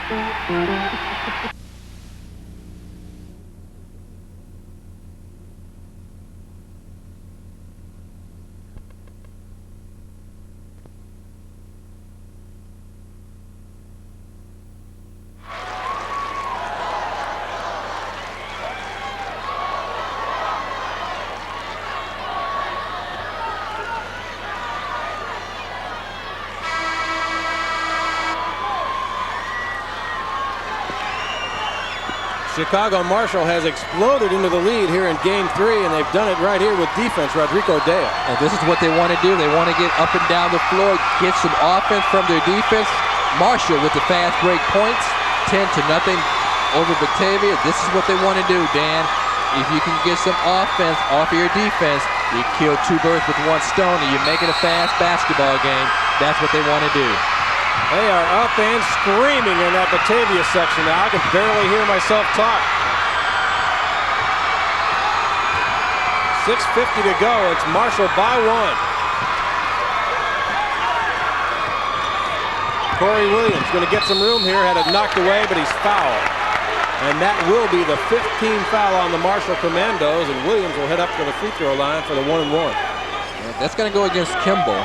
Chicago Marshall has exploded into the lead here in Game 3, and they've done it right here with defense, Rodrigo Dale. And this is what they want to do. They want to get up and down the floor, get some offense from their defense. Marshall with the fast break points, 10-0 over Batavia. This is what they want to do, Dan. If you can get some offense off of your defense, you kill two birds with one stone, and you make it a fast basketball game. That's what they want to do. They are up and screaming in that Batavia section now. I can barely hear myself talk. 6:50 to go. It's Marshall by one. Corey Williams going to get some room here. Had it knocked away, but he's fouled. And that will be the 15th foul on the Marshall Commandos, and Williams will head up to the free throw line for the 1-and-1. That's going to go against Kimball.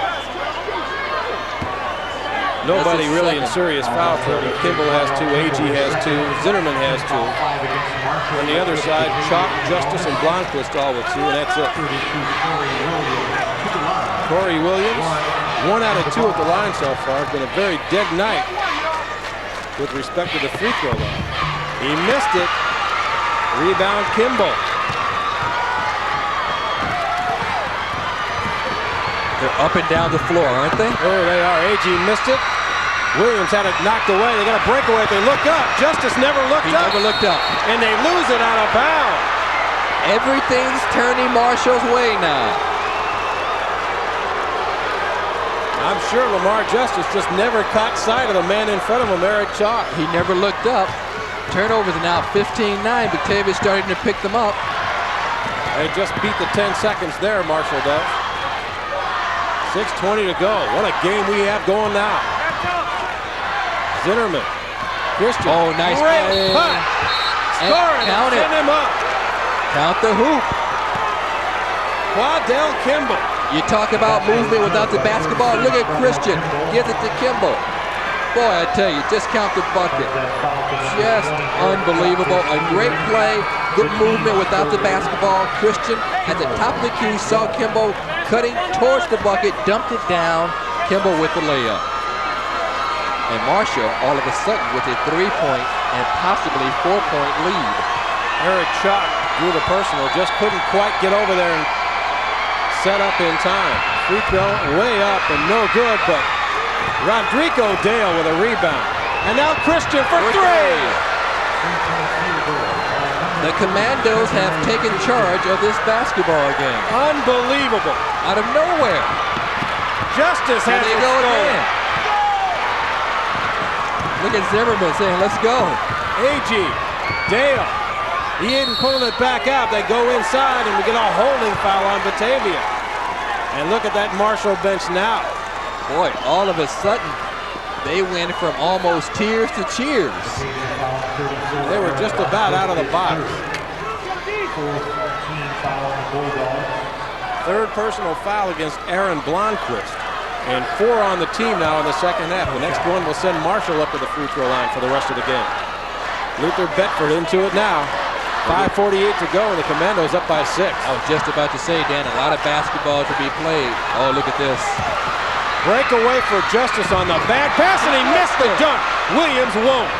Nobody really in serious foul trouble. Kimball has two, AG has two, Zinnerman has two. On the other side, Chalk, Justice, and Blomqvist all with two, and that's it. Corey Williams, 1 out of 2 at the line so far. It's been a very dead night with respect to the free throw line. He missed it. Rebound, Kimball. They're up and down the floor, aren't they? Oh, they are. AG missed it. Williams had it knocked away. They got a breakaway. They look up. Justice never looked up. He never looked up. And they lose it out of bounds. Everything's turning Marshall's way now. I'm sure Lamar Justice just never caught sight of the man in front of him, Eric Chalk. He never looked up. Turnovers are now 15-9. Batavia's starting to pick them up. They just beat the 10 seconds there, Marshall does. 6:20 to go. What a game we have going now. Zinnerman. Christian. Oh, nice play. Putt. Scoring. Count it. Send him up. Count the hoop. Quadell Kimball. You talk about movement without the basketball. Look at Christian. Gives it to Kimball. Boy, I tell you, just count the bucket. Just unbelievable. A great play. Good movement without the basketball. Christian at the top of the key saw Kimball cutting towards the bucket, dumped it down. Kimball with the layup. And Marshall, all of a sudden, with a 3-point and possibly 4-point lead. Eric Chalk drew the personal, just couldn't quite get over there and set up in time. Free throw way up and no good, but Rodrigo Dale with a rebound. And now Christian for three. The Commandos have taken charge of this basketball game. Unbelievable. Out of nowhere. Justice has it go again. Look at Zimmerman saying, let's go. AG, Dale, he isn't pulling it back out. They go inside and we get a holding foul on Batavia. And look at that Marshall bench now. Boy, all of a sudden, they went from almost tears to cheers. They were just about out of the box. Third personal foul against Aaron Blomqvist. And 4 on the team now in the second half. The next one will send Marshall up to the free throw line for the rest of the game. Luther Bedford into it now. 5:48 to go, and the Commandos up by 6. I was just about to say, Dan, a lot of basketball to be played. Oh, look at this. Breakaway for Justice on the bad pass, and he missed the dunk. Williams won't.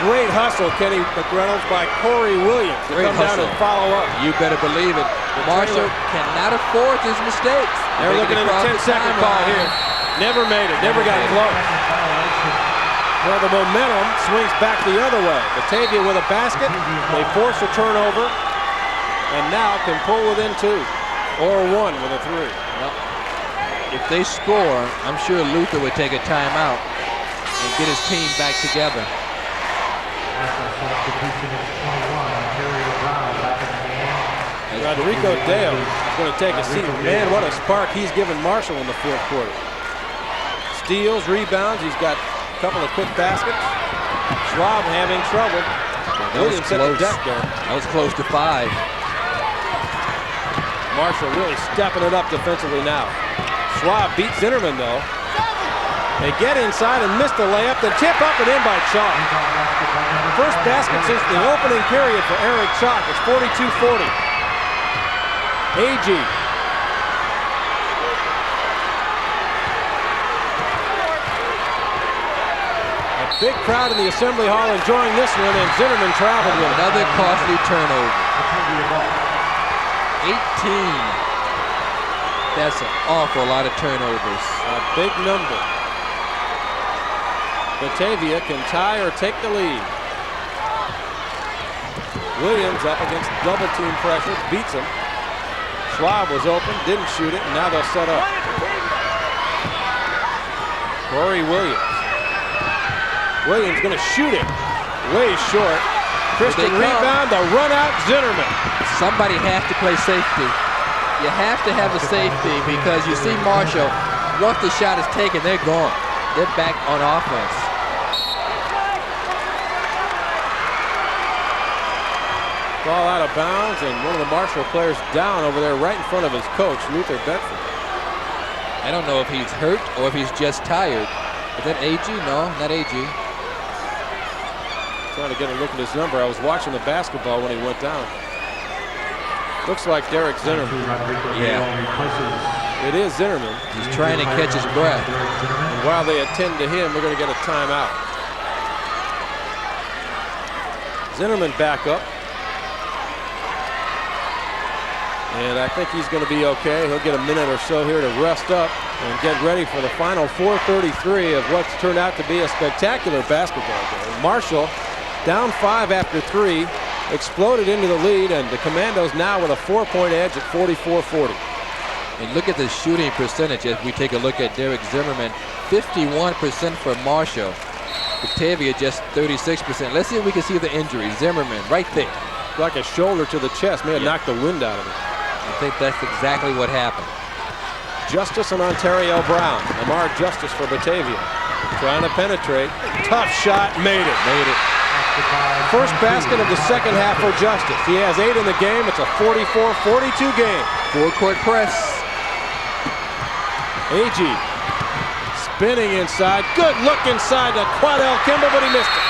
Great hustle, Kenny McReynolds, by Corey Williams to come down and follow up. You better believe it. Marshall cannot afford his mistakes. They're looking at a 10-second call here. Never made it. Never got close. Well, the momentum swings back the other way. Batavia with a basket. They force a turnover, and now can pull within 2 or 1 with a 3. Well, if they score, I'm sure Luther would take a timeout and get his team back together. Rodrigo Dale is going to take a seat. Man, what a spark he's given Marshall in the 4th quarter. Steals, rebounds. He's got a couple of quick baskets. Schwab having trouble. Williams set the deck there. That was close to 5. Marshall really stepping it up defensively now. Schwab beats Zinnerman, though. They get inside and miss the layup. The tip up and in by Chalk. First basket since the opening period for Eric Chalk. It's 42-40. AG. A big crowd in the Assembly Hall enjoying this one, and Zinnerman traveled with another costly turnover. 18. That's an awful lot of turnovers. A big number. Batavia can tie or take the lead. Williams up against double team pressure, beats him. Schwab was open, didn't shoot it, and now they'll set up. Corey Williams. Williams going to shoot it. Way short. Christian rebound, the run out, Zinnerman. Somebody has to play safety. You have to have the safety because you see Marshall, once the shot is taken, they're gone. They're back on offense. Ball out of bounds, and one of the Marshall players down over there right in front of his coach, Luther Bedford. I don't know if he's hurt or if he's just tired. Is that AG? No, not AG. Trying to get a look at his number. I was watching the basketball when he went down. Looks like Derek Zinnerman. Yeah. It is Zinnerman. He's trying to catch his breath. And while they attend to him, we're going to get a timeout. Zinnerman back up. And I think he's going to be okay. He'll get a minute or so here to rest up and get ready for the final 4:33 of what's turned out to be a spectacular basketball game. Marshall down 5 after 3, exploded into the lead, and the Commandos now with a 4-point edge at 44-40. And look at the shooting percentage as we take a look at Derek Zimmerman. 51% for Marshall. Batavia just 36%. Let's see if we can see the injury. Zimmerman right there. Like a shoulder to the chest. May have knocked the wind out of it. I think that's exactly what happened. Justice and Ontario Brown. Lamar Justice for Batavia. Trying to penetrate. Tough shot. Made it. First basket of the second half for Justice. He has 8 in the game. It's a 44-42 game. Four-court press. AG spinning inside. Good look inside to Quadell Kimball, but he missed it.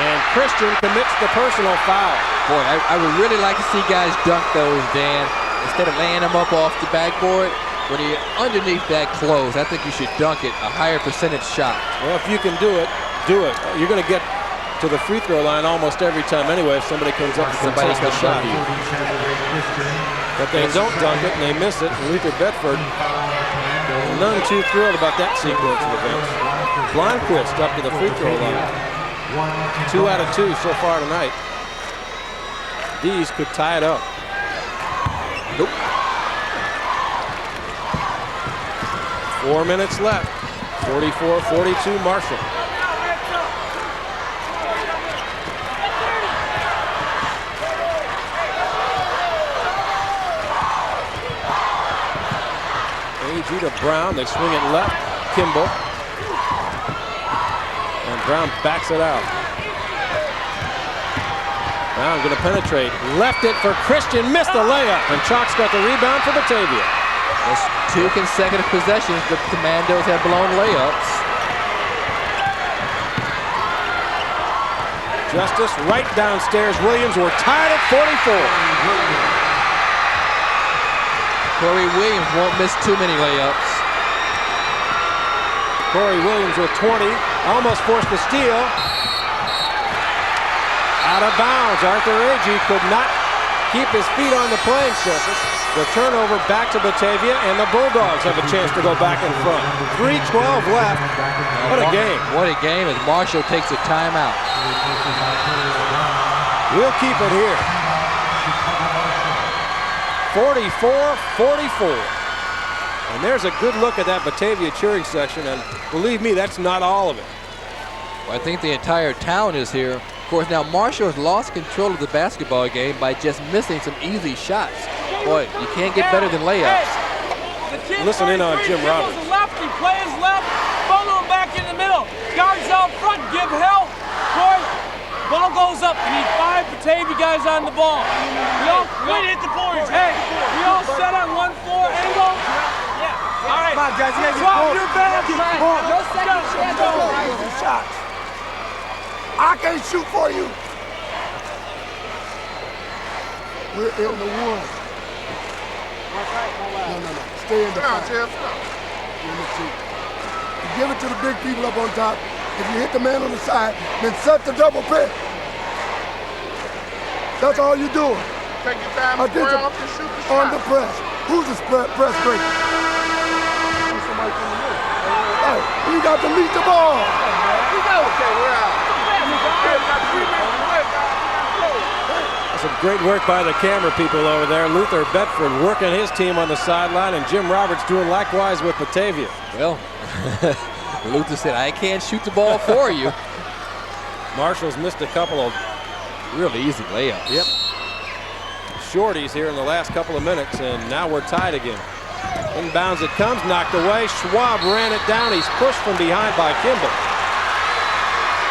And Christian commits the personal foul. Boy, I would really like to see guys dunk those, Dan. Instead of laying them up off the backboard, when you're underneath that close, I think you should dunk it, a higher percentage shot. Well, if you can do it, do it. You're going to get to the free throw line almost every time anyway if somebody comes up and takes the shot. But they don't dunk it and they miss it. And Luther Bedford, none too thrilled about that sequence of events. Blomquist up to the free throw line. 2 out of 2 so far tonight. These could tie it up. Nope. 4 minutes left. 44-42 Marshall. AG to Brown. They swing it left. Kimball. And Brown backs it out. Now I'm going to penetrate. Left it for Christian, missed the layup, and Chalk's got the rebound for Batavia. That's 2 consecutive possessions. The Commandos have blown layups. Justice right downstairs. Williams, we're tied at 44. Corey Williams won't miss too many layups. Corey Williams with 20. Almost forced the steal. Out of bounds. Arthur Agee could not keep his feet on the playing surface. The turnover back to Batavia, and the Bulldogs have a chance to go back in front. 3:12 left. What a game. What a game as Marshall takes a timeout. We'll keep it here. 44-44. And there's a good look at that Batavia cheering section, and believe me, that's not all of it. Well, I think the entire town is here. Of course, now Marshall has lost control of the basketball game by just missing some easy shots. Boy, you can't get better than layups. Listen in on Jim Roberts. Lefty, play his left, bundle him back in the middle. Guards out front, give help. Boy, ball goes up. We need 5 Batavia guys on the ball. We hit the boards. Hey, we all set on 1-4 angle. Yeah. All right. Come on, guys. You guys drop your back. No second chance. Shots. I can't shoot for you. We're in the one. No. Stay in the fight. You give it to the big people up on top. If you hit the man on the side, then set the double pick. That's all you're doing. Take your time and shoot the shot. On the press. Who's the press breaker? Hey, you got to meet the ball. Okay, we're out. Some great work by the camera people over there. Luther Bedford working his team on the sideline, and Jim Roberts doing likewise with Batavia. Well, Luther said, I can't shoot the ball for you. Marshall's missed a couple of really easy layups. Yep. Shorties here in the last couple of minutes, and now we're tied again. Inbounds it comes, knocked away. Schwab ran it down. He's pushed from behind by Kimball.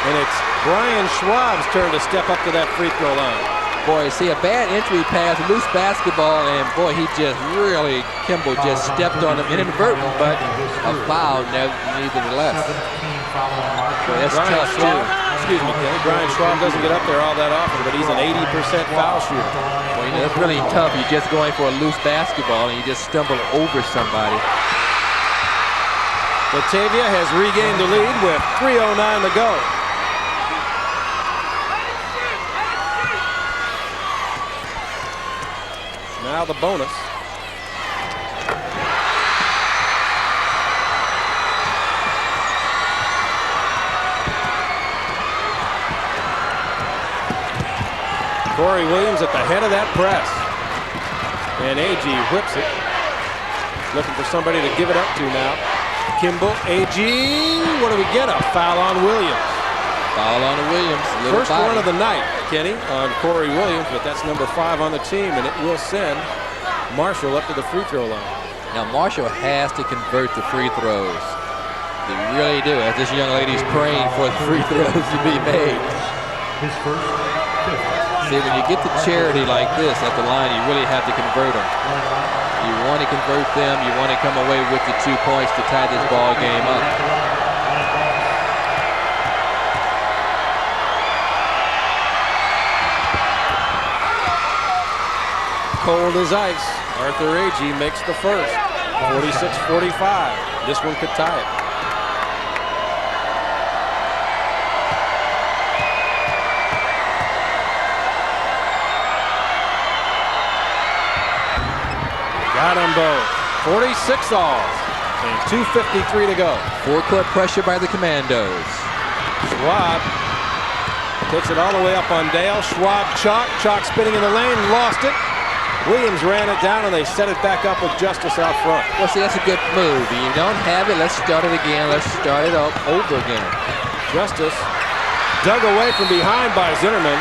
And it's Brian Schwab's turn to step up to that free throw line. Boy, see a bad entry pass, loose basketball, and boy, he just really, Kimball just stepped on him inadvertent, but a foul nevertheless. Boy, that's tough too. Excuse me, Kenny. Brian Schwab doesn't get up there all that often, but he's an 80% foul shooter. Boy, you know, that's really tough. You're just going for a loose basketball and you just stumble over somebody. Batavia has regained the lead with 3:09 to go. Now the bonus. Corey Williams at the head of that press. And Agee whips it. Looking for somebody to give it up to now. Kimball, Agee, what do we get? A foul on Williams. Foul on Williams. First one of the night, Kenny, on Corey Williams, but that's number 5 on the team, and it will send Marshall up to the free throw line. Now Marshall has to convert the free throws. They really do, as this young lady's praying for the free throws to be made. His first. See, when you get to charity like this at the line, you really have to convert them. You want to convert them, you want to come away with the 2 points to tie this ball game up. Cold as ice. Arthur Agee makes the first. 46-45. This one could tie it. Got them both. 46 all. And 2:53 to go. Full-court pressure by the Commandos. Schwab takes it all the way up on Dale. Schwab, Chalk spinning in the lane, lost it. Williams ran it down, and they set it back up with Justice out front. Well, see, that's a good move. If you don't have it, let's start it again. Let's start it up over again. Justice dug away from behind by Zinnerman.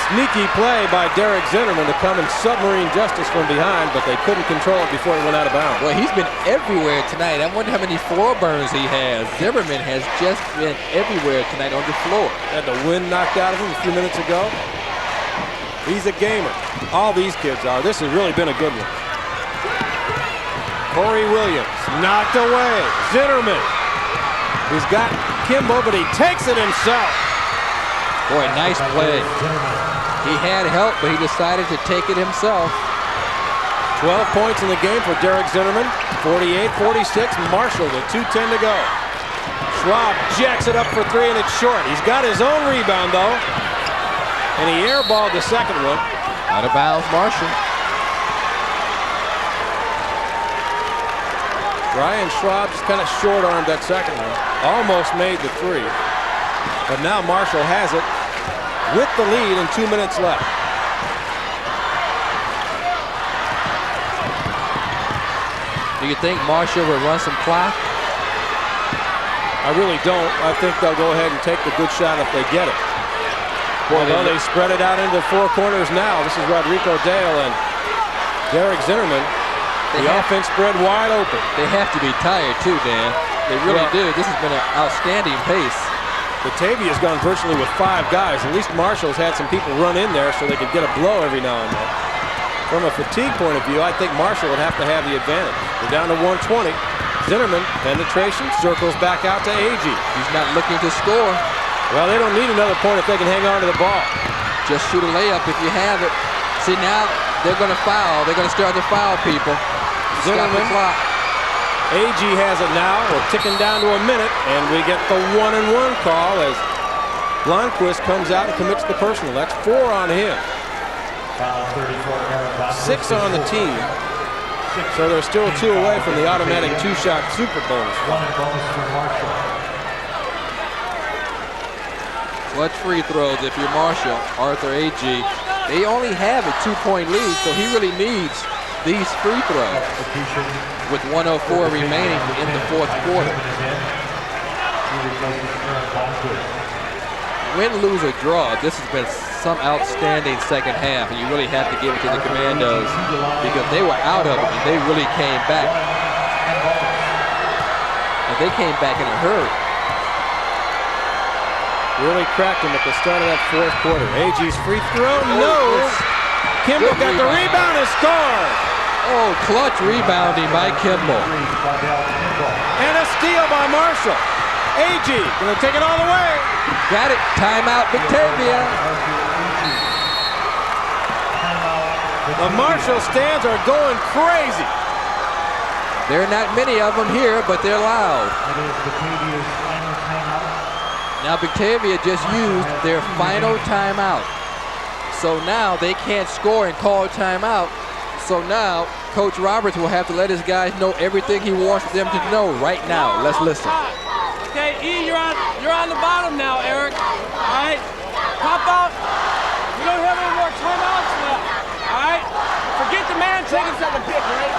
Sneaky play by Derek Zinnerman to come and submarine Justice from behind, but they couldn't control it before he went out of bounds. Well, he's been everywhere tonight. I wonder how many floor burns he has. Zimmerman has just been everywhere tonight on the floor. Had the wind knocked out of him a few minutes ago. He's a gamer. All these kids are. This has really been a good one. Corey Williams knocked away. Zinnerman. He's got Kimball, but he takes it himself. Boy, nice play. He had help, but he decided to take it himself. 12 points in the game for Derek Zinnerman. 48-46. Marshall with 2:10 to go. Schwab jacks it up for three, and it's short. He's got his own rebound, though. And he airballed the second one. Out of bounds, Marshall. Ryan Schwab's kind of short-armed that second one. Almost made the three. But now Marshall has it with the lead and 2 minutes left. Do you think Marshall will run some clock? I really don't. I think they'll go ahead and take the good shot if they get it. Although they spread it out into four corners now. This is Rodrigo Dale and Derek Zinnerman. The offense spread wide open. They have to be tired too, Dan. They really do. This has been an outstanding pace. Batavia's gone virtually with 5 guys. At least Marshall's had some people run in there so they could get a blow every now and then. From a fatigue point of view, I think Marshall would have to have the advantage. They're down to 120. Zinnerman, penetration, circles back out to AG. He's not looking to score. Well, they don't need another point if they can hang on to the ball. Just shoot a layup if you have it. See, now they're going to foul. They're going to start to foul people. Stop the clock. AG has it now. We're ticking down to a minute, and we get the 1-and-1 call as Blomquist comes out and commits the personal. That's 4 on him. 6 on the team. So they're still 2 away from the automatic 2-shot super bonus. Clutch free throws if you're Marshall. Arthur A.G. They only have a 2-point lead, so he really needs these free throws with 1:04 remaining in the fourth quarter. Win, lose, or draw, this has been some outstanding second half, and you really have to give it to the Commandos because they were out of it, and they really came back. And they came back in a hurry. Really cracked him at the start of that fourth quarter. AG's free throw, no! Kimball got the rebound and scored! Oh, clutch rebounding by Kimball. And a steal by Marshall. AG gonna take it all the way. Got it. Timeout, Batavia. The Marshall stands are going crazy. There are not many of them here, but they're loud. Now Batavia just used their final timeout. So now they can't score and call timeout. So now Coach Roberts will have to let his guys know everything he wants them to know right now. Let's listen. Okay, E, you're on the bottom now, Eric. All right, pop out. We don't have any more timeouts left. All right, forget the man taking second pick, right?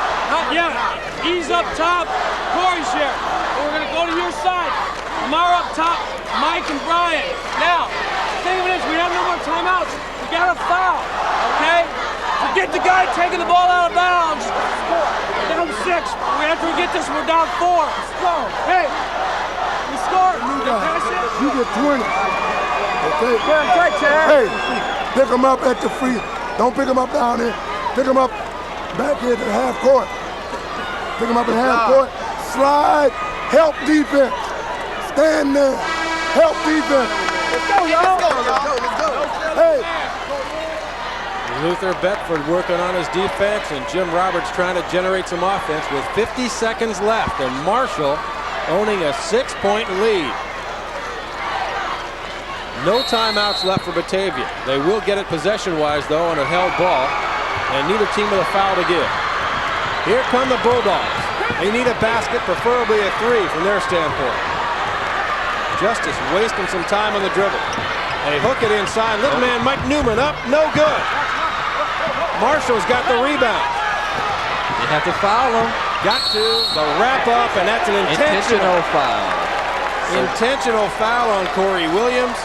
Yeah, E's up top, Corey's here. We're gonna go to your side. Amara up top, Mike and Brian. Now, think of it as we have no more timeouts. We got a foul, okay? Forget the guy taking the ball out of bounds. We're down 6. After we get this, we're down 4. Score. Hey, we scored. You get 20. Okay? Hey, pick him up at the free. Don't pick him up down there. Pick him up back here to the half court. Pick him up at half court. Slide. Help defense. Stand there. Help defense. Let's go, y'all. Let's go. Hey. Luther Bedford working on his defense, and Jim Roberts trying to generate some offense with 50 seconds left, and Marshall owning a 6-point lead. No timeouts left for Batavia. They will get it possession-wise, though, on a held ball, and neither team with a foul to give. Here come the Bulldogs. They need a basket, preferably a 3 from their standpoint. Justice wasting some time on the dribble. They hook it inside. Little man Mike Newman up, no good. Marshall's got the rebound. They have to foul him. Got to. The wrap up, and that's an intentional foul. Intentional foul on Corey Williams,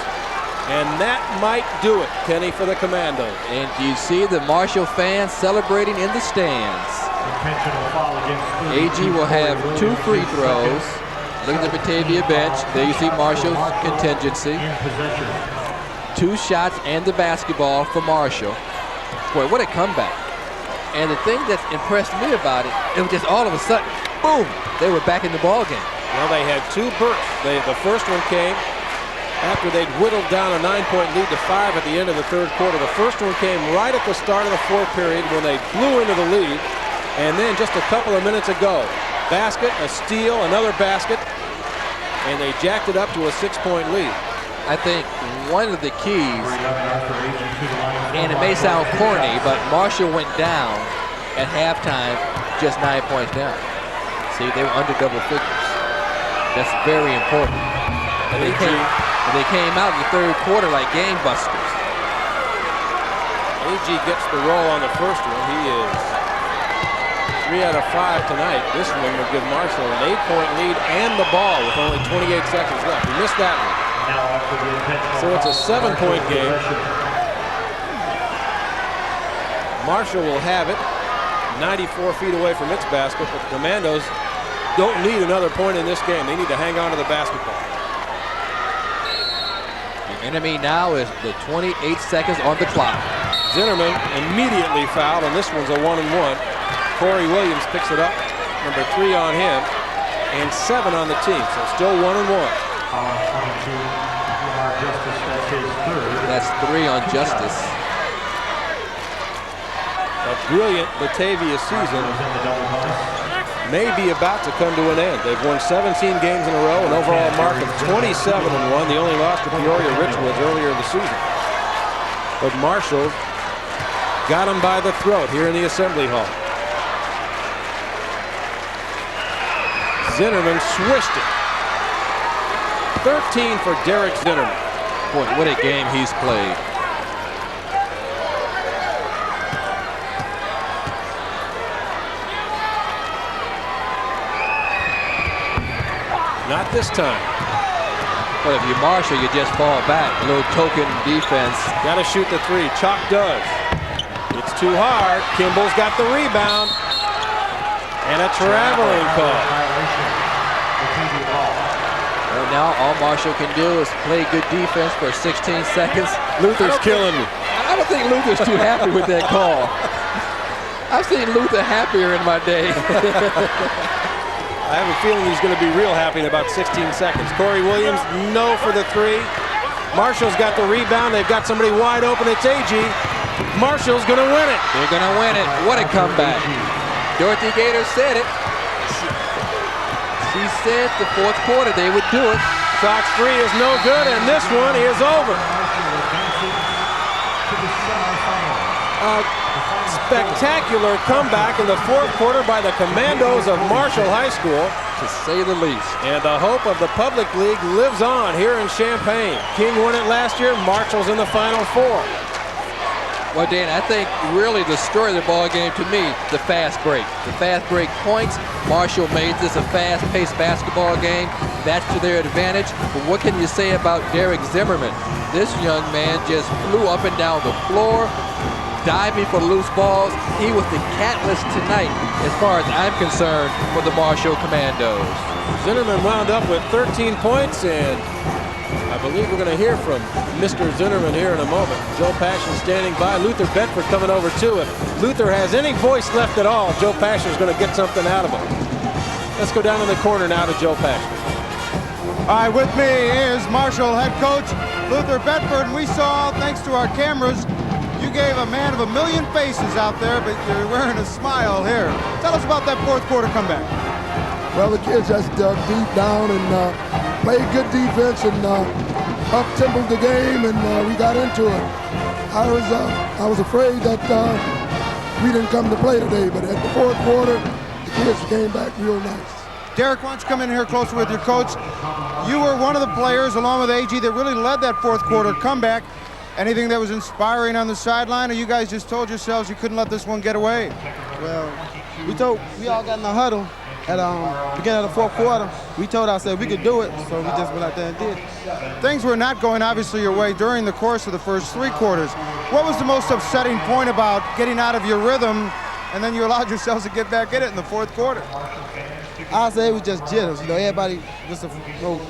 and that might do it, Kenny, for the Commandos. And you see the Marshall fans celebrating in the stands. Intentional foul against AG will have 2 free throws. Look at the Batavia bench. There you see Marshall's contingency. 2 shots and the basketball for Marshall. Boy, what a comeback. And the thing that impressed me about it, it was just all of a sudden, boom, they were back in the ball game. Well, they had 2 bursts. The first one came after they'd whittled down a 9-point lead to 5 at the end of the 3rd quarter. The first one came right at the start of the 4th period when they blew into the lead. And then just a couple of minutes ago, basket, a steal, another basket, and they jacked it up to a 6-point lead. I think one of the keys, and it may sound corny, but Marshall went down at halftime just 9 points down. See, they were under double figures. That's very important. And they came out in the 3rd quarter like game busters. AG gets the roll on the first one. He is 3 out of 5 tonight. This one will give Marshall an 8-point lead and the ball with only 28 seconds left. He missed that one. So it's a 7-point game. Marshall will have it 94 feet away from its basket, but the Commandos don't need another point in this game. They need to hang on to the basketball. The enemy now is the 28 seconds on the clock. Zinnerman immediately fouled, and this one's a 1-and-1. Corey Williams picks it up, number 3 on him, and 7 on the team, so still 1-and-1. That's 3 on Justice. A brilliant Batavia season may be about to come to an end. They've won 17 games in a row, an overall mark of 27-1. The only loss to Peoria Richwoods earlier in the season. But Marshall got him by the throat here in the Assembly Hall. Zinnerman swished it. 13 for Derek Zinnerman. Boy, what a game he's played. Not this time. But if you're Marshall, you just fall back. A little token defense. Got to shoot the 3. Chalk does. It's too hard. Kimball's got the rebound. And a traveling call. Well, now all Marshall can do is play good defense for 16 seconds. Luther's killing me. I don't think Luther's too happy with that call. I've seen Luther happier in my day. I have a feeling he's going to be real happy in about 16 seconds. Corey Williams, no for the 3. Marshall's got the rebound. They've got somebody wide open. It's AG. Marshall's going to win it. They're going to win it. What a comeback. Dorothy Gator said it. She said the 4th quarter they would do it. Sox 3 is no good, and this one is over. Spectacular comeback in the 4th quarter by the Commandos of Marshall High School, to say the least. And the hope of the Public League lives on here in Champaign. King won it last year. Marshall's in the Final 4. Well, Dan, I think really the story of the ball game to me, the fast break. The fast break points. Marshall made this a fast-paced basketball game. That's to their advantage. But what can you say about Derek Zimmerman? This young man just flew up and down the floor, diving for loose balls. He was the catalyst tonight, as far as I'm concerned, for the Marshall Commandos. Zinnerman wound up with 13 points, and I believe we're going to hear from Mr. Zinnerman here in a moment. Joe Passion standing by. Luther Bedford coming over too. If Luther has any voice left at all, Joe Passion's going to get something out of him. Let's go down in the corner now to Joe Passion. All right, with me is Marshall head coach Luther Bedford. We saw, thanks to our cameras, you gave a man of a million faces out there, but you're wearing a smile here. Tell us about that 4th quarter comeback. Well, the kids just dug deep down and played good defense and up-tempoed the game, and we got into it. I was afraid that we didn't come to play today, but at the 4th quarter, the kids came back real nice. Derek, why don't you come in here closer with your coach? You were one of the players, along with AG, that really led that 4th quarter comeback. Anything that was inspiring on the sideline, or you guys just told yourselves you couldn't let this one get away? Well, we all got in the huddle at the beginning of the 4th quarter. We told ourselves we could do it, so we just went out there and did it. Things were not going obviously your way during the course of the first 3 quarters. What was the most upsetting point about getting out of your rhythm, and then you allowed yourselves to get back in it in the 4th quarter? I'll say it was just jitters. You know, everybody was,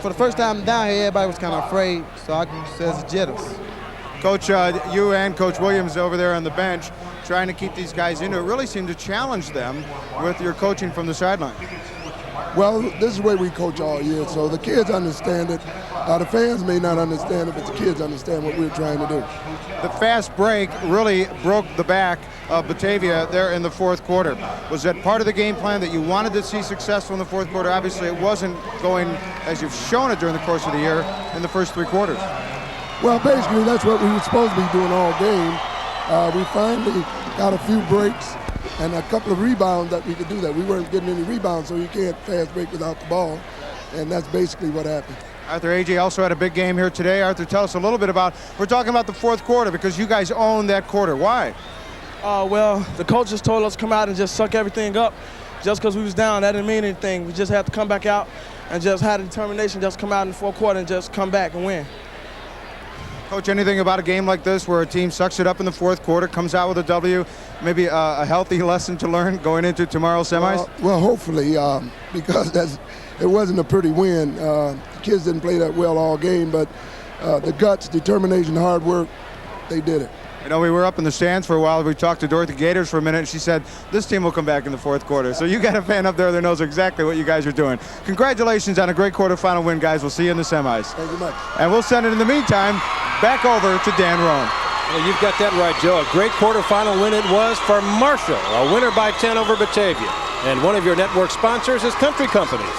for the first time down here, everybody was kind of afraid, so I said it's jitters. Coach, you and Coach Williams over there on the bench trying to keep these guys into it really seemed to challenge them with your coaching from the sideline. Well, this is the way we coach all year, so the kids understand it. The fans may not understand it, but the kids understand what we're trying to do. The fast break really broke the back of Batavia there in the fourth quarter. Was that part of the game plan that you wanted to see successful in the fourth quarter? Obviously, it wasn't going as you've shown it during the course of the year in the first 3 quarters. Well, basically, that's what we were supposed to be doing all game. We finally got a few breaks and a couple of rebounds that we could do that. We weren't getting any rebounds, so you can't fast break without the ball, and that's basically what happened. Arthur Agee also had a big game here today. Arthur, tell us a little bit about, we're talking about the fourth quarter because you guys owned that quarter. Why? Well, the coach just told us to come out and just suck everything up. Just because we was down, that didn't mean anything. We just had to come back out and just had a determination, just come out in the fourth quarter and just come back and win. Coach, anything about a game like this where a team sucks it up in the fourth quarter, comes out with a W, maybe a healthy lesson to learn going into tomorrow's semis? Well, hopefully, because it wasn't a pretty win. The kids didn't play that well all game, but the guts, determination, hard work, they did it. You know, we were up in the stands for a while. We talked to Dorothy Gators for a minute, and she said, this team will come back in the fourth quarter. So you got a fan up there that knows exactly what you guys are doing. Congratulations on a great quarterfinal win, guys. We'll see you in the semis. Thank you much. And we'll send it in the meantime back over to Dan Roan. Well, you've got that right, Joe. A great quarterfinal win it was for Marshall, a winner by 10 over Batavia. And one of your network sponsors is Country Companies.